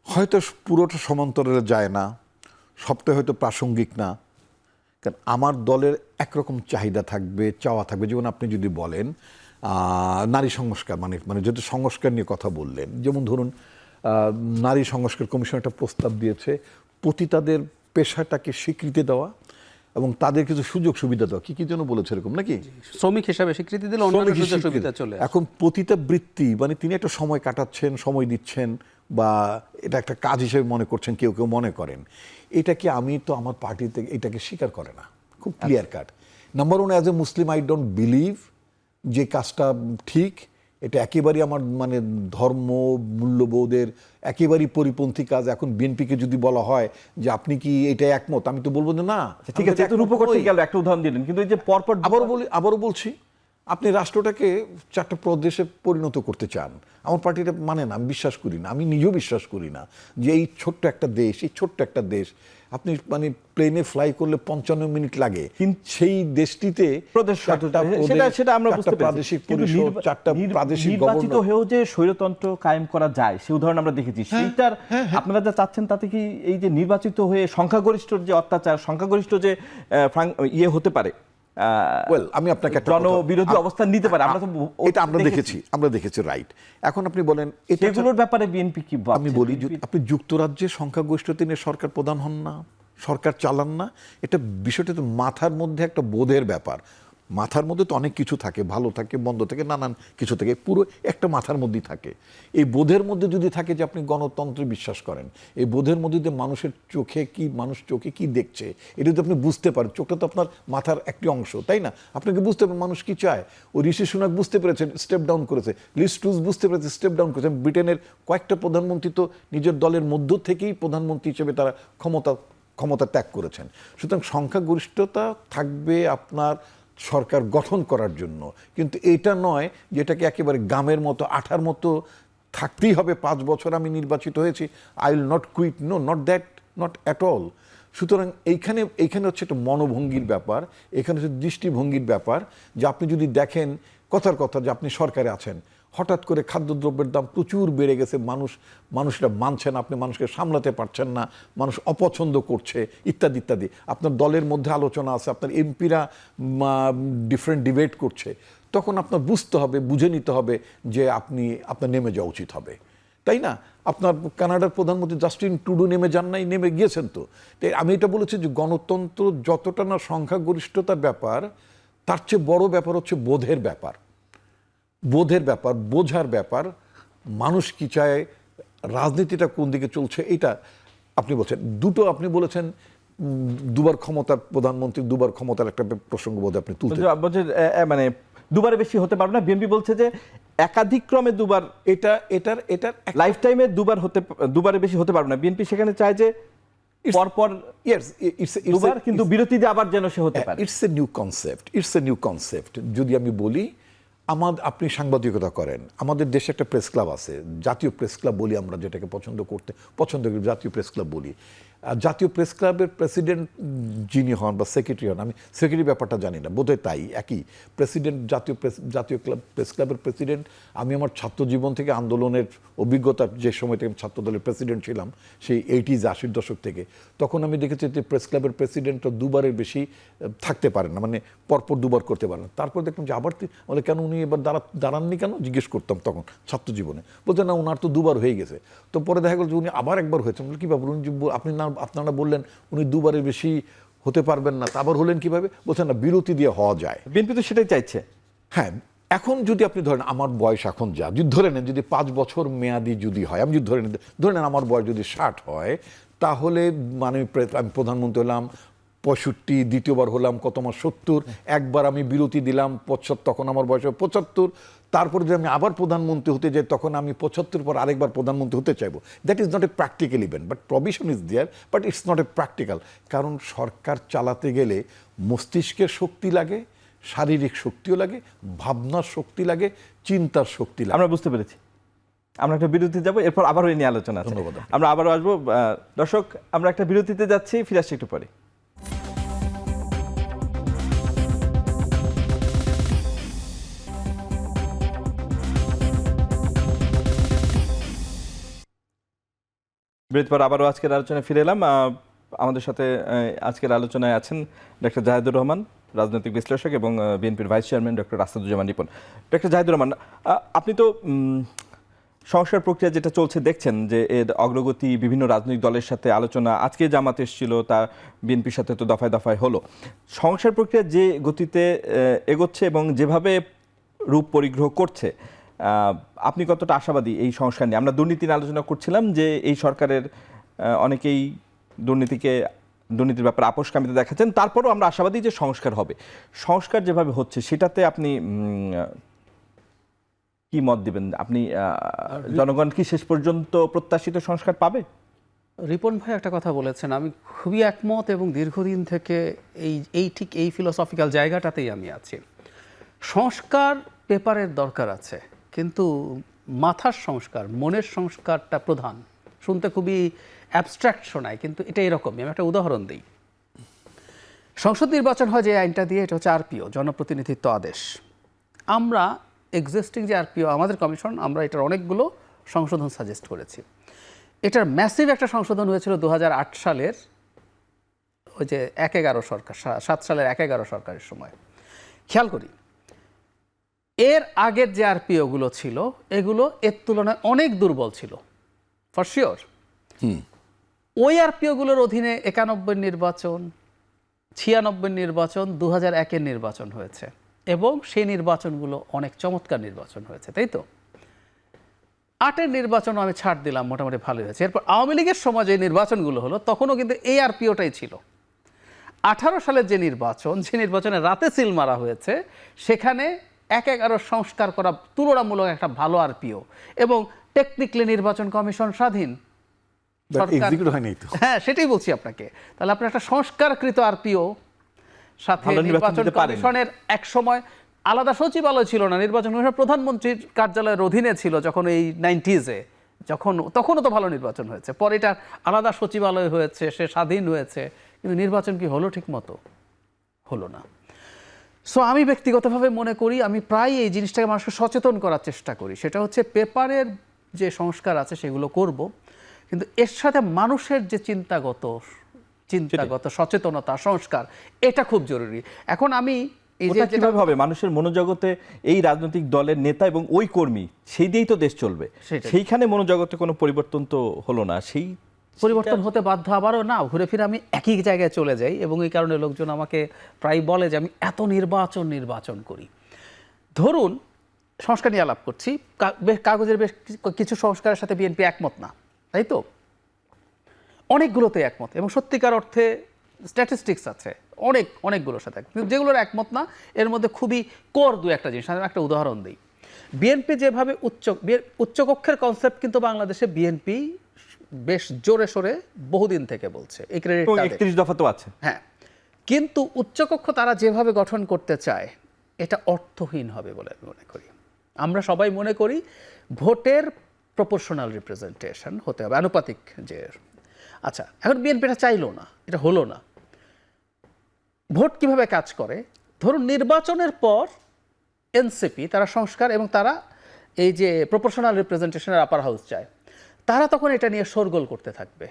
হয়তো পুরোটা সমান্তরালে যায় না, সবটাই হয়তো প্রাসঙ্গিক না। কারণ আমার দলের একরকম চাহিদা থাকবে, চাওয়া থাকবে। যেমন আপনি যদি বলেন নারী সংস্কার, যেহেতু সংস্কার নিয়ে কথা বললেন, যেমন ধরুন নারী সংস্কার কমিশন একটা প্রস্তাব দিয়েছে, পতিতাদের পেশাটাকে স্বীকৃতি দেওয়া, এবং তাদের কিছু সুযোগ সুবিধা দেওয়া, কি যেন বলেছে এরকম নাকি, শ্রমিক হিসাবে স্বীকৃতি দিলে অন্যান্য শ্রমিক সুযোগ হিসেবে সুবিধা চলে আসে। এখন পতিতা বৃত্তি, মানে তিনি একটা সময় কাটাচ্ছেন, সময় দিচ্ছেন, বা এটা একটা কাজ হিসেবে মনে করছেন, কেউ কেউ মনে করেন। এটাকে আমি তো আমার পার্টিতে এটাকে স্বীকার করে না, খুব clear cut. Number one, as a Muslim I don't believe যে কাজটা ঠিক। এটা একেবারেই আমার মানে ধর্ম মূল্যবোধের একেবারেই পরিপন্থী কাজ। এখন বিএনপিকে যদি বলা হয় যে আপনি কি এটা একমত, আমি তো বলবো যে না। ঠিক আছে, এত রূপক করতে গেল একটা উদাহরণ দিলেন, কিন্তু এই যে পরপর আবারও বলছি, আপনি রাষ্ট্রটাকে 4টা প্রদেশে পরিণত করতে চান, আমার পার্টিটা মানে না, আমি বিশ্বাস করি না, আমি নিজেও বিশ্বাস করি না যে এই ছোট্ট একটা দেশ, এই ছোট্ট একটা দেশ আপনি মানে প্লেনে ফ্লাই করলে 55 মিনিট লাগে, কিন্তু সেই দেশটিতে প্রদেশ সেটা আমরা বুঝতে পেরেছি, প্রাদেশিক কিন্তু পরিষদ, 4টা প্রাদেশিক নির্বাচিত গভর্নর। হয়েও যে স্বৈরতন্ত্র কায়েম করা যায় সে উদাহরণ আমরা দেখেছি। সেইটার আপনারা যা চাচ্ছেন তাতে কি এই যে নির্বাচিত হয়ে সংখ্যাগরিষ্ঠর যে অত্যাচার, সংখ্যাগরিষ্ঠ যে ইয়ে হতে পারে, ওয়েল, আমি আপনাকে একটা জনবিরোধী অবস্থান নিতে পারে, আমরা তো এটা আমরা দেখেছি, রাইট। এখন আপনি বলেন এগুলোর ব্যাপারে বিএনপি কি ভাবছে? আমি বলি, আপনি যুক্তরাজ্যে সংখ্যাগরিষ্ঠ তিনি সরকার প্রধান হন না, সরকার চালান না, এটা বিষয়টা তো মাথার মধ্যে একটা বোধের ব্যাপার। মাথার মধ্যে তো অনেক কিছু থাকে, ভালো থাকে, মন্দ থাকে, নানান কিছু থাকে, পুরো একটা মাথার মধ্যেই থাকে। এই বোধের মধ্যে যদি থাকে যে আপনি গণতন্ত্রে বিশ্বাস করেন, এই বোধের মধ্যে যে মানুষের চোখে কি, মানুষ চোখে কি দেখছে এটা যদি আপনি বুঝতে পারেন, চোখটা তো আপনার মাথার একটি অংশ, তাই না? আপনাকে বুঝতে পারেন মানুষ কি চায়। ও ঋষি সুনাক বুঝতে পেরেছেন, স্টেপ ডাউন করেছে। লিজ ট্রুস বুঝতে পেরেছে, স্টেপ ডাউন করেছে। ব্রিটেনের কয়েকটা প্রধানমন্ত্রী তো নিজের দলের মধ্য থেকেই প্রধানমন্ত্রী হিসেবে তারা ক্ষমতা ত্যাগ করেছেন। সুতরাং সংখ্যাগরিষ্ঠতা থাকবে আপনার সরকার গঠন করার জন্য, কিন্তু এটা নয় যেটাকে একেবারে গামের মতো, আঠার মতো থাকতেই হবে। 5 বছর আমি নির্বাচিত হয়েছি, I will not quit, no, not that, not at all. সুতরাং এইখানে হচ্ছে একটা মনোভঙ্গির ব্যাপার, এখানে হচ্ছে দৃষ্টিভঙ্গির ব্যাপার। যে আপনি যদি দেখেন কথার কথা যে আপনি সরকারে আছেন, হঠাৎ করে খাদ্যদ্রব্যের দাম প্রচুর বেড়ে গেছে, মানুষরা মানছে না, আপনি মানুষকে সামলাতে পারছেন না, মানুষ অপছন্দ করছে, ইত্যাদি ইত্যাদি। আপনার দলের মধ্যে আলোচনা আছে, আপনার এমপিরা ডিফারেন্ট ডিবেট করছে, তখন আপনার বুঝতে হবে, বুঝে নিতে হবে যে আপনার নেমে যাওয়া উচিত হবে, তাই না? আপনার কানাডার প্রধানমন্ত্রী জাস্টিন ট্রুডো নেমে যান নাই, নেমে গিয়েছেন তো। তাই আমি এটা বলেছি যে গণতন্ত্র যতটা না সংখ্যাগরিষ্ঠতার ব্যাপার, তার চেয়ে বড় ব্যাপার হচ্ছে বোধের ব্যাপার, বোঝার ব্যাপার। মানুষ কি চায়, রাজনীতিটা কোন দিকে চলছে, এটা আপনি বলছেন। আপনি বলেছেন দুবার ক্ষমতার প্রধানমন্ত্রী, দুবার ক্ষমতার একটা প্রসঙ্গ বোধ আপনি তুলতে, মানে দুবারে বেশি হতে পারবে না। বিএনপি বলছে যে একাধিক্রমে দুবার, এটার লাইফ টাইমে দুবারে বেশি হতে পারবে না। বিএনপি সেখানে চায় যে পরপর দুবার, কিন্তু বিরতিতে আবার যেন সে হতে পারে। It's a new concept. যদি আমি বলি, আপনি সাংবাদিকতা করেন, আমাদের দেশে একটা প্রেস ক্লাব আছে, জাতীয় প্রেস ক্লাব বলি আমরা, যেটাকে পছন্দ করি, জাতীয় প্রেস ক্লাব বলি। জাতীয় প্রেস ক্লাবের প্রেসিডেন্ট যিনি হন বা সেক্রেটারি হন, আমি সেক্রেটারি ব্যাপারটা জানি না, বোধহয় তাই একই প্রেসিডেন্ট, জাতীয় প্রেস ক্লাবের প্রেসিডেন্ট। আমি আমার ছাত্র জীবন থেকে আন্দোলনের অভিজ্ঞতা, যে সময় থেকে আমি ছাত্র দলের প্রেসিডেন্ট ছিলাম, সেই 80s-80 দশক থেকে, তখন আমি দেখেছি যে প্রেস ক্লাবের প্রেসিডেন্টটা দুবারের বেশি থাকতে পারেন না, মানে পরপর দুবার করতে পারেন না। তারপর দেখলাম যে আবার বলে কেন উনি এবার দাঁড়াননি কেন, জিজ্ঞেস করতাম তখন ছাত্র জীবনে, বলতে না ওনার তো দুবার হয়ে গেছে। তো পরে দেখা গেল যে উনি আবার একবার হয়েছেন। বলে কী ব্যাপার, উনি আপনারা বললেন উনি দুবারের বেশি হতে পারবেন না, তা আবার হলেন কিভাবে? বলছেন না, বিরতি দিয়ে হওয়া যায়। বিএনপি তো সেটাই চাইছে। হ্যাঁ, এখন যদি আপনি ধরেন আমার বয়স এখন যা, যদি ধরে নেন যদি 5 বছর মেয়াদি যদি হয়, আমি যদি ধরে নেন আমার বয়স যদি 60 হয়, তাহলে মানে আমি প্রধানমন্ত্রী হলাম 65, দ্বিতীয়বার হলাম কত আমার 70, একবার আমি বিরতি দিলাম 75, তখন আমার বয়স 75। তারপরে যদি আমি আবার প্রধানমন্ত্রী হতে যাই, তখন আমি 75 পর আরেকবার প্রধানমন্ত্রী হতে চাইবো। That is not a practical event, but provision is there, but it's not a practical. কারণ সরকার চালাতে গেলে মস্তিষ্কের শক্তি লাগে, শারীরিক শক্তিও লাগে, ভাবনার শক্তি লাগে, চিন্তার শক্তি লাগে। আমরা বুঝতে পেরেছি। আমরা একটা বিরতি যাব, এরপর আবারও এই নিয়ে আলোচনা আছে। ধন্যবাদ। আমরা আবারও আসবো। দর্শক, আমরা একটা বিরতিতে যাচ্ছি, ফিরে আসছি একটু পরে। বিরতির পর আবারও আজকের আলোচনায় ফিরে এলাম। আমাদের সাথে আজকের আলোচনায় আছেন ডক্টর জাহিদুর রহমান, রাজনৈতিক বিশ্লেষক, এবং বিএনপির vice chairman doctor Asaduzzaman Ripon. Doctor Jahidur Rahman, আপনি তো সংস্কার প্রক্রিয়া যেটা চলছে দেখছেন যে এর অগ্রগতি বিভিন্ন রাজনৈতিক দলের সাথে আলোচনা, আজকে জামাত এসেছিল, তা বিএনপির সাথে তো দফায় দফায় হলো। সংস্কার প্রক্রিয়া যে গতিতে এগোচ্ছে এবং যেভাবে রূপ পরিগ্রহ করছে, আপনি কতটা আশাবাদী এই সংস্কার নিয়ে? আমরা দুর্নীতি নিয়ে আলোচনা করছিলাম যে এই সরকারের অনেকেই দুর্নীতির ব্যাপারে আপোষকামিতা দেখাচ্ছেন, তারপরও আমরা আশাবাদী যে সংস্কার হবে। সংস্কার যেভাবে হচ্ছে সেটাতে আপনি কি মত দিবেন? আপনি জনগণ কি শেষ পর্যন্ত প্রত্যাশিত সংস্কার পাবে? রিপন ভাই একটা কথা বলেছেন, আমি খুবই একমত এবং দীর্ঘদিন থেকে এই ফিলোসফিক্যাল জায়গাটাতেই আমি আছি। সংস্কার পেপারের দরকার আছে, কিন্তু মাথার সংস্কার, মনের সংস্কারটা প্রধান। শুনতে খুবই অ্যাবস্ট্রাক্ট শোনায়, কিন্তু এটা এরকমই। আমি একটা উদাহরণ দিই। সংসদ নির্বাচন হয় যে আইনটা দিয়ে, এটা হচ্ছে আরপিও, জনপ্রতিনিধিত্ব আদেশ। আমরা এক্সিস্টিং যে আরপিও আমাদের কমিশন, আমরা এটার অনেকগুলো সংশোধন সাজেস্ট করেছি। এটার ম্যাসিভ একটা সংশোধন হয়েছিল 2008 সালের ওই যে 11 সরকার, 7 সালের 11 সরকারের সময়। খেয়াল করি, এর আগের যে আরপিওগুলো ছিল এগুলো এর তুলনায় অনেক দুর্বল ছিল, ফর শিওর। ওই আরপিওগুলোর অধীনে 91 নির্বাচন, 96 নির্বাচন, 2001-এর নির্বাচন হয়েছে, এবং সেই নির্বাচনগুলো অনেক চমৎকার নির্বাচন হয়েছে, তাই তো? 8-এর নির্বাচন আমি ছাড় দিলাম, মোটামুটি ভালোই হয়েছে। এরপর আওয়ামী লীগের সময় যে নির্বাচনগুলো হলো তখনও কিন্তু এই আরপিওটাই ছিল। 18 সালের যে নির্বাচনে রাতে সিল মারা হয়েছে, সেখানে 11 সংস্কার করা তুলনামূলক একটা ভালো আরপিও, এবং টেকনিক্যালি নির্বাচন কমিশন স্বাধীন। হ্যাঁ, সেটাই বলছি আপনাকে। তাহলে আপনার একটা সংস্কারকৃত আরপিও সাথে নির্বাচন কমিশনের এক সময় আলাদা সচিবালয় ছিল না, নির্বাচন কমিশন প্রধানমন্ত্রীর কার্যালয়ের অধীনে ছিল যখন এই 90s-এ, তখনও তো ভালো নির্বাচন হয়েছে। পরে এটা আলাদা সচিবালয় হয়েছে, সে স্বাধীন হয়েছে, কিন্তু নির্বাচন কি হলো ঠিক মতো? হলো না। সো আমি ব্যক্তিগতভাবে মনে করি, আমি প্রায় এই জিনিসটাকে মানুষকে সচেতন করার চেষ্টা করি, সেটা হচ্ছে পেপারের যে সংস্কার আছে সেগুলো করব, কিন্তু এর সাথে মানুষের যে চিন্তাগত সচেতনতা, সংস্কার, এটা খুব জরুরি। এখন আমি কিভাবে হবে মানুষের মনোজগতে, এই রাজনৈতিক দলের নেতা এবং ওই কর্মী, সেই দিয়েই তো দেশ চলবে, সেইখানে মনোজগতে কোনো পরিবর্তন তো হলো না। সেই পরিবর্তন হতে বাধ্য, আবারও না ঘুরে ফিরে আমি একই জায়গায় চলে যাই, এবং এই কারণে লোকজন আমাকে প্রায় বলে যে আমি এত নির্বাচন করি। ধরুন সংস্কার নিয়ে আলাপ করছি, কাগজের বেশ কিছু সংস্কারের সাথে বিএনপি একমত না, তাই তো? অনেকগুলোতে একমত, এবং সত্যিকার অর্থে স্ট্যাটিস্টিক্স আছে অনেকগুলোর সাথে, কিন্তু যেগুলোর একমত না এর মধ্যে খুবই কোর দু একটা জিনিস। আমি একটা উদাহরণ দিই। বিএনপি যেভাবে উচ্চকক্ষের কনসেপ্ট, কিন্তু বাংলাদেশে বিএনপি বেশ জোরে সোরে বহুদিন থেকে বলছে, এই ক্রেডিট 31 দফা তো আছে। হ্যাঁ, কিন্তু উচ্চকক্ষ তারা যেভাবে গঠন করতে চায় এটা অর্থহীন হবে বলে আমি মনে করি। আমরা সবাই মনে করি ভোটের প্রপোর্শনাল রিপ্রেজেন্টেশন হতে হবে, আনুপাতিক যে। আচ্ছা, এখন বিএনপি এটা চাইলো না, এটা হলো না। ভোট কিভাবে কাজ করে? ধরুন নির্বাচনের পর এনসিপি তারা সংস্কার, এবং তারা এই যে প্রপোর্শনাল রিপ্রেজেন্টেশনের আপার হাউস চায়, তারা তখন এটা নিয়ে শোরগোল করতে থাকবে।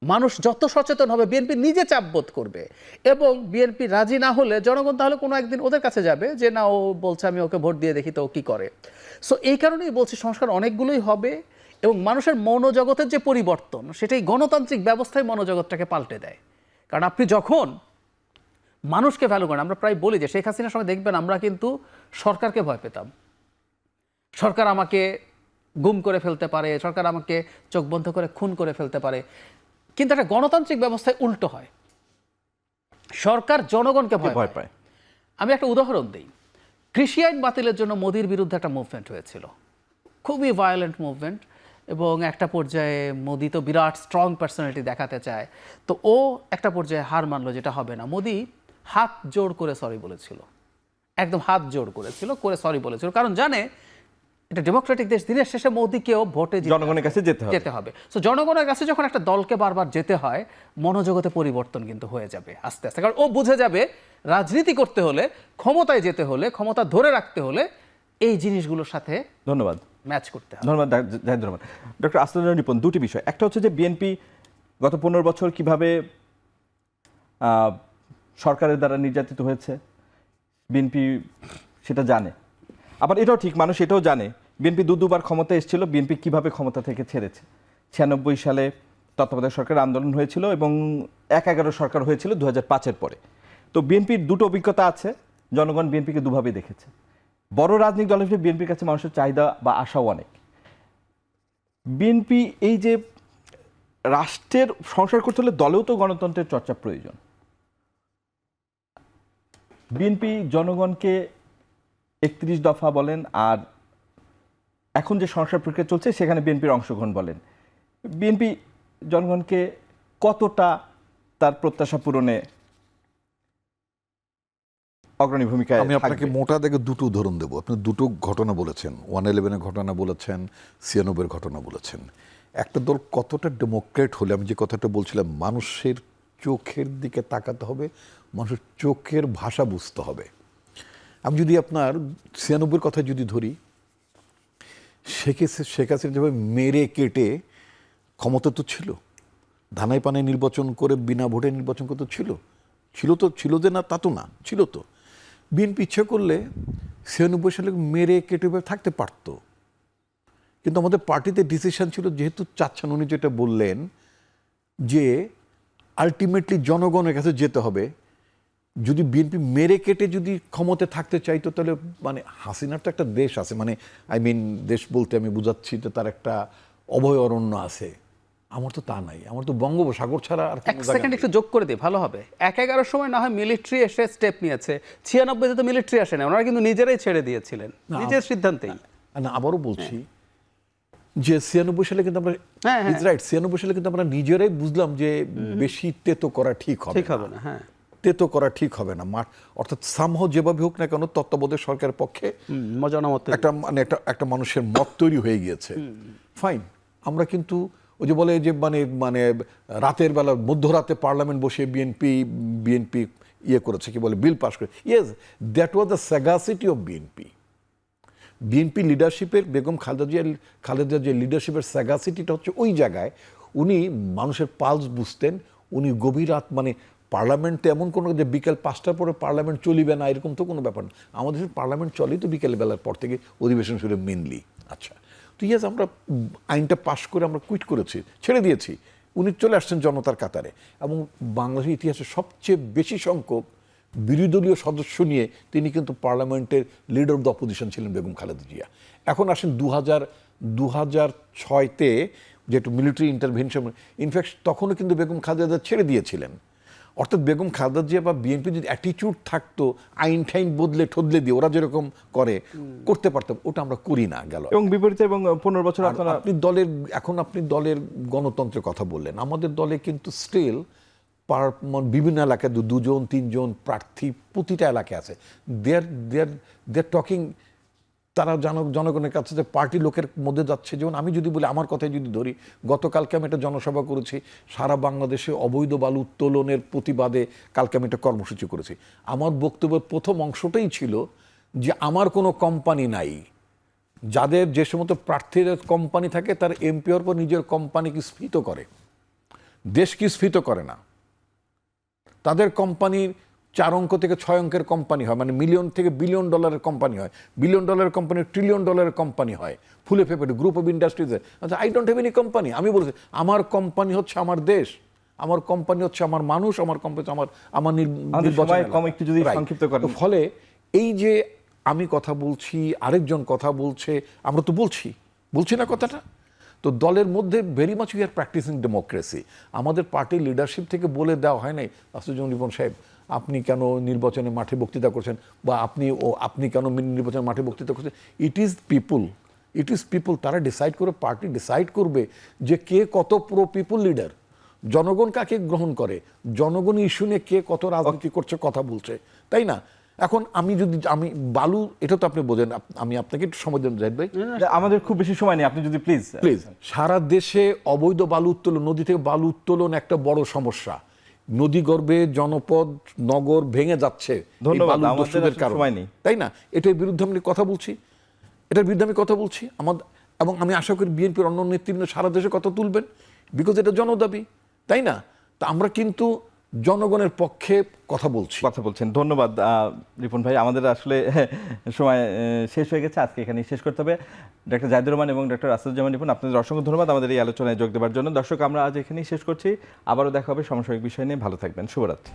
মানুষ যত সচেতন হবে, বিএনপি নিজে চাপ বোধ করবে, এবং বিএনপি রাজি না হলে জনগণ তাহলে কোনো একদিন ওদের কাছে যাবে যে না, ও বলছে আমি ওকে ভোট দিয়ে দেখি তো ও কী করে। সো এই কারণেই বলছি সংস্কার অনেকগুলোই হবে, এবং মানুষের মনোজগতের যে পরিবর্তন, সেটাই গণতান্ত্রিক ব্যবস্থায় মনোজগৎটাকে পাল্টে দেয়। কারণ আপনি যখন মানুষকে ভ্যালু করেন, আমরা প্রায় বলি যে শেখ হাসিনার সময় দেখবেন আমরা কিন্তু সরকারকে ভয় পেতাম, সরকার আমাকে গুম করে ফেলতে পারে, সরকার আমাকে চোখ বন্ধ করে খুন করে ফেলতে পারে। কিন্তু একটা গণতান্ত্রিক ব্যবস্থায় উল্টো হয়, সরকার জনগণকে ভয় পায়। আমি একটা উদাহরণ দিই। কৃষি আইন বাতিলের জন্য মোদির বিরুদ্ধে একটা মুভমেন্ট হয়েছিল, খুবই ভায়োলেন্ট মুভমেন্ট, এবং একটা পর্যায়ে মোদি তো বিরাট স্ট্রং পার্সোনালিটি দেখাতে চায়, তো ও একটা পর্যায়ে হার মানলো, যেটা হবে না। মোদি হাত জোড় করে সরি বলেছিল, একদম হাত জোড় করে সরি বলেছিল, কারণ জানে এটা ডেমোক্রেটিক দেশ, দিনের শেষে মোদিকেও ভোটে জনগণের কাছে যেতে হবে। সো জনগণের কাছে যখন একটা দলকে বারবার যেতে হয়, মনোজগতে পরিবর্তন কিন্তু হয়ে যাবে আস্তে আস্তে, কারণ ও বুঝে যাবে রাজনীতি করতে হলে, ক্ষমতায় যেতে হলে, ক্ষমতা ধরে রাখতে হলে এই জিনিসগুলোর সাথে ধন্যবাদ ম্যাচ করতে হবে। ধন্যবাদ ডক্টর আসলানুর রিপন। দুটি বিষয়, একটা হচ্ছে যে বিএনপি গত 15 বছর কিভাবে সরকারের দ্বারা নির্যাতিত হয়েছে, বিএনপি সেটা জানে। আবার এটাও ঠিক, মানুষ এটাও জানে বিএনপি দুবার ক্ষমতা এসেছিল, বিএনপি কিভাবে ক্ষমতা থেকে ছেড়েছে। 96 সালে তত্ত্বাবধায়ক সরকার আন্দোলন হয়েছিল এবং 1/11 সরকার হয়েছিল 2005-এর পরে। তো বিএনপির দুটো অভিজ্ঞতা আছে, জনগণ বিএনপিকে দুভাবে দেখেছে। বড় রাজনৈতিক দল হিসেবে বিএনপির কাছে মানুষের চাহিদা বা আশাও অনেক। বিএনপি এই যে রাষ্ট্রের সংস্কার করতে হলে দলেও তো গণতন্ত্রের চর্চা প্রয়োজন। বিএনপি জনগণকে 31 দফা বলেন আর এখন যে সংস্কার প্রক্রিয়া চলছে সেখানে বিএনপির অংশগ্রহণ বলেন, বিএনপি জনগণকে কতটা তার প্রত্যাশা পূরণে অগ্রণী ভূমিকায় আমি আপনাকে থাকবে? মোটা দেখে দুটো উদাহরণ দেবো। আপনি দুটো ঘটনা বলেছেন, 1/11-এর ঘটনা বলেছেন, 96-এর ঘটনা বলেছেন। একটা দল কতটা ডেমোক্রেট হলে, আমি যে কথাটা বলছিলাম, মানুষের চোখের দিকে তাকাতে হবে, মানুষের চোখের ভাষা বুঝতে হবে। আমি যদি আপনার 96-এর কথা যদি ধরি, শেখ হাসিনা যেভাবে মেরে কেটে ক্ষমতা তো ছিল, ধানাই পানায় নির্বাচন করে বিনা ভোটে নির্বাচন করতে ছিল যে না তা তো না, ছিল তো। বিএনপি ইচ্ছে করলে 96 সালে মেরে কেটে থাকতে পারতো, কিন্তু আমাদের পার্টিতে ডিসিশন ছিল, যেহেতু চাচ্ছেন উনি যেটা বললেন যে আলটিমেটলি জনগণের কাছে যেতে হবে, যদি বিএনপি মেরে কেটে যদি ক্ষমতা থাকতে চাইতো তাহলে মানে হাসিনার তো একটা দেশ আছে, মানে দেশ বলতে আমি বুঝাচ্ছি যে তার একটা অভয় অরণ্য আছে। আমার তো তা নাই, আমার তো বঙ্গোপসাগর ছাড়া আর এক সেকেন্ড একটু যোগ করে দিই, ভালো হবে। 1/11 সময় না হয় মিলিটারি এসে স্টেপ নিয়েছে, 96-তে তো মিলিটারি আসে না, ওনারা কিন্তু নিজেরাই ছেড়ে দিয়েছিলেন নিজের সিদ্ধান্তেই। না, আবারও বলছি যে 96 সালে কিন্তু আমরা, রাইট, 96 সালে কিন্তু আমরা নিজেরাই বুঝলাম যে বেশি তেতো করা ঠিক হবে না। হ্যাঁ, তেতো করা ঠিক হবে না। অর্থাৎ সামহ যেভাবে হোক না কেন তত্ত্বাবধায়ক সরকারের পক্ষে একটা মানুষের মত তৈরি হয়ে গিয়েছে। ফাইন, আমরা কিন্তু ওই যে বলে যে মানে রাতের বেলা মধ্যরাতে পার্লামেন্ট বসে বিএনপি ইয়ে করেছে, কি বলে, বিল পাস করে। Yes, that was the sagacity of BNP লিডারশিপের, বেগম খালেদা যে লিডারশিপের স্যাগাসিটিটা হচ্ছে ওই জায়গায়। উনি মানুষের পালস বুঝতেন, উনি গভীর রাত, মানে পার্লামেন্টে এমন কোনো যে বিকেল 5টার পরে পার্লামেন্ট চলিবে না এরকম তো কোনো ব্যাপার না। আমাদের পার্লামেন্ট চলেই তো বিকেল বেলার পর থেকে অধিবেশন শুরু মেনলি। আচ্ছা, তো ইয়েস, আমরা আইনটা পাশ করে আমরা কুইট করেছি, ছেড়ে দিয়েছি। উনি চলে আসছেন জনতার কাতারে, এবং বাংলাদেশের ইতিহাসে সবচেয়ে বেশি সংখ্যক বিরোধী দলীয় সদস্য নিয়ে তিনি কিন্তু পার্লামেন্টের লিডার অফ দ্য অপোজিশন ছিলেন বেগম খালেদা জিয়া। এখন আসেন 2006-তে যেটা মিলিটারি ইন্টারভেনশন, ইনফ্যাক্ট তখনও কিন্তু বেগম খালেদা ছেড়ে দিয়েছিলেন। অর্থাৎ বেগম খালেদা জিয়া বা বিএনপি যদি অ্যাটিটিউড থাকতো, আইন ঠাইন বদলে দিয়ে ওরা যেরকম করতে পারতাম, ওটা আমরা করি না গেল। এবং বিপরীতে, এবং 15 বছর আপনি দলের গণতন্ত্রের কথা বললেন, আমাদের দলে কিন্তু স্টিল বিভিন্ন এলাকায় 2-3 প্রার্থী প্রতিটা এলাকায় আছে। দে আর টকিং, তারা জনগণের কাছে যে পার্টি লোকের মধ্যে যাচ্ছে। যেমন আমি যদি বলি, আমার কথাই যদি ধরি, গতকালকে আমি একটা জনসভা করেছি, সারা বাংলাদেশে অবৈধ বালু উত্তোলনের প্রতিবাদে কালকে আমি একটা কর্মসূচি করেছি। আমার বক্তব্যের প্রথম অংশটাই ছিল যে আমার কোনো কোম্পানি নাই, যাদের যে সমস্ত প্রার্থীর কোম্পানি থাকে তার এমপি হওয়ার পর নিজের কোম্পানিকে স্ফীত করে, দেশকে স্ফীত করে না। তাদের কোম্পানির 4 অঙ্ক থেকে 6 অঙ্কের কোম্পানি হয়, মানে মিলিয়ন থেকে বিলিয়ন ডলারের কোম্পানি হয়, বিলিয়ন ডলারের কোম্পানি ট্রিলিয়ন ডলারের কোম্পানি হয়, ফুলে ফেপে গ্রুপ অফ ইন্ডাস্ট্রিজে। আচ্ছা, I don't have any company. আমি বলছি আমার কোম্পানি হচ্ছে আমার দেশ, আমার কোম্পানি হচ্ছে আমার মানুষ, আমার কোম্পানি আমার নির্বাচন। ফলে এই যে আমি কথা বলছি, আরেকজন কথা বলছে, আমরা তো বলছি না কথাটা। তো দলের মধ্যে very much we are practicing democracy. আমাদের পার্টির লিডারশিপ থেকে বলে দেওয়া হয় নাই, আসুজ্জামান রিপন সাহেব আপনি কেন নির্বাচনের মাঠে বক্তৃতা করছেন, বা আপনি কেন নির্বাচনের মাঠে বক্তৃতা করছেন। ইট ইজ পিপুল, তারা ডিসাইড করে, পার্টি ডিসাইড করবে যে কে কত প্রো পিপুল লিডার, জনগণ কাকে গ্রহণ করে, জনগণ ইস্যু নিয়ে কে কত রাজনীতি করছে, কথা বলছে, তাই না? এখন আমি বালু, এটা তো আপনি বোঝেন, আমি আপনাকে একটু সময় দেন জাহিদ ভাই, আমাদের খুব বেশি সময় নেই, আপনি যদি প্লিজ সারা দেশে অবৈধ বালু উত্তোলন, নদী থেকে বালু উত্তোলন একটা বড় সমস্যা। নদী গর্ভে জনপদ নগর ভেঙে যাচ্ছে, ধন্যবাদ, তাই না? এটার বিরুদ্ধে আমি কথা বলছি, এবং আমি আশা করি বিএনপির অন্য নেতৃবৃন্দ সারা দেশে কথা তুলবেন, বিকজ এটা জনদাবি, তাই না? তা আমরা কিন্তু জনগণের পক্ষে কথা বলছি। কথা বলছেন। ধন্যবাদ রিপন ভাই। আমাদের আসলে সময় শেষ হয়ে গেছে, আজকে এখানেই শেষ করতে হবে। ডক্টর জাহিদুর রহমান এবং ডক্টর আসাদুজ্জামান রিপন, আপনাদের অসংখ্য ধন্যবাদ আমাদের এই আলোচনায় যোগ দেওয়ার জন্য। দর্শক, আমরা আজ এখানেই শেষ করছি। আবারও দেখা হবে সমসাময়িক বিষয় নিয়ে। ভালো থাকবেন। শুভরাত্রি।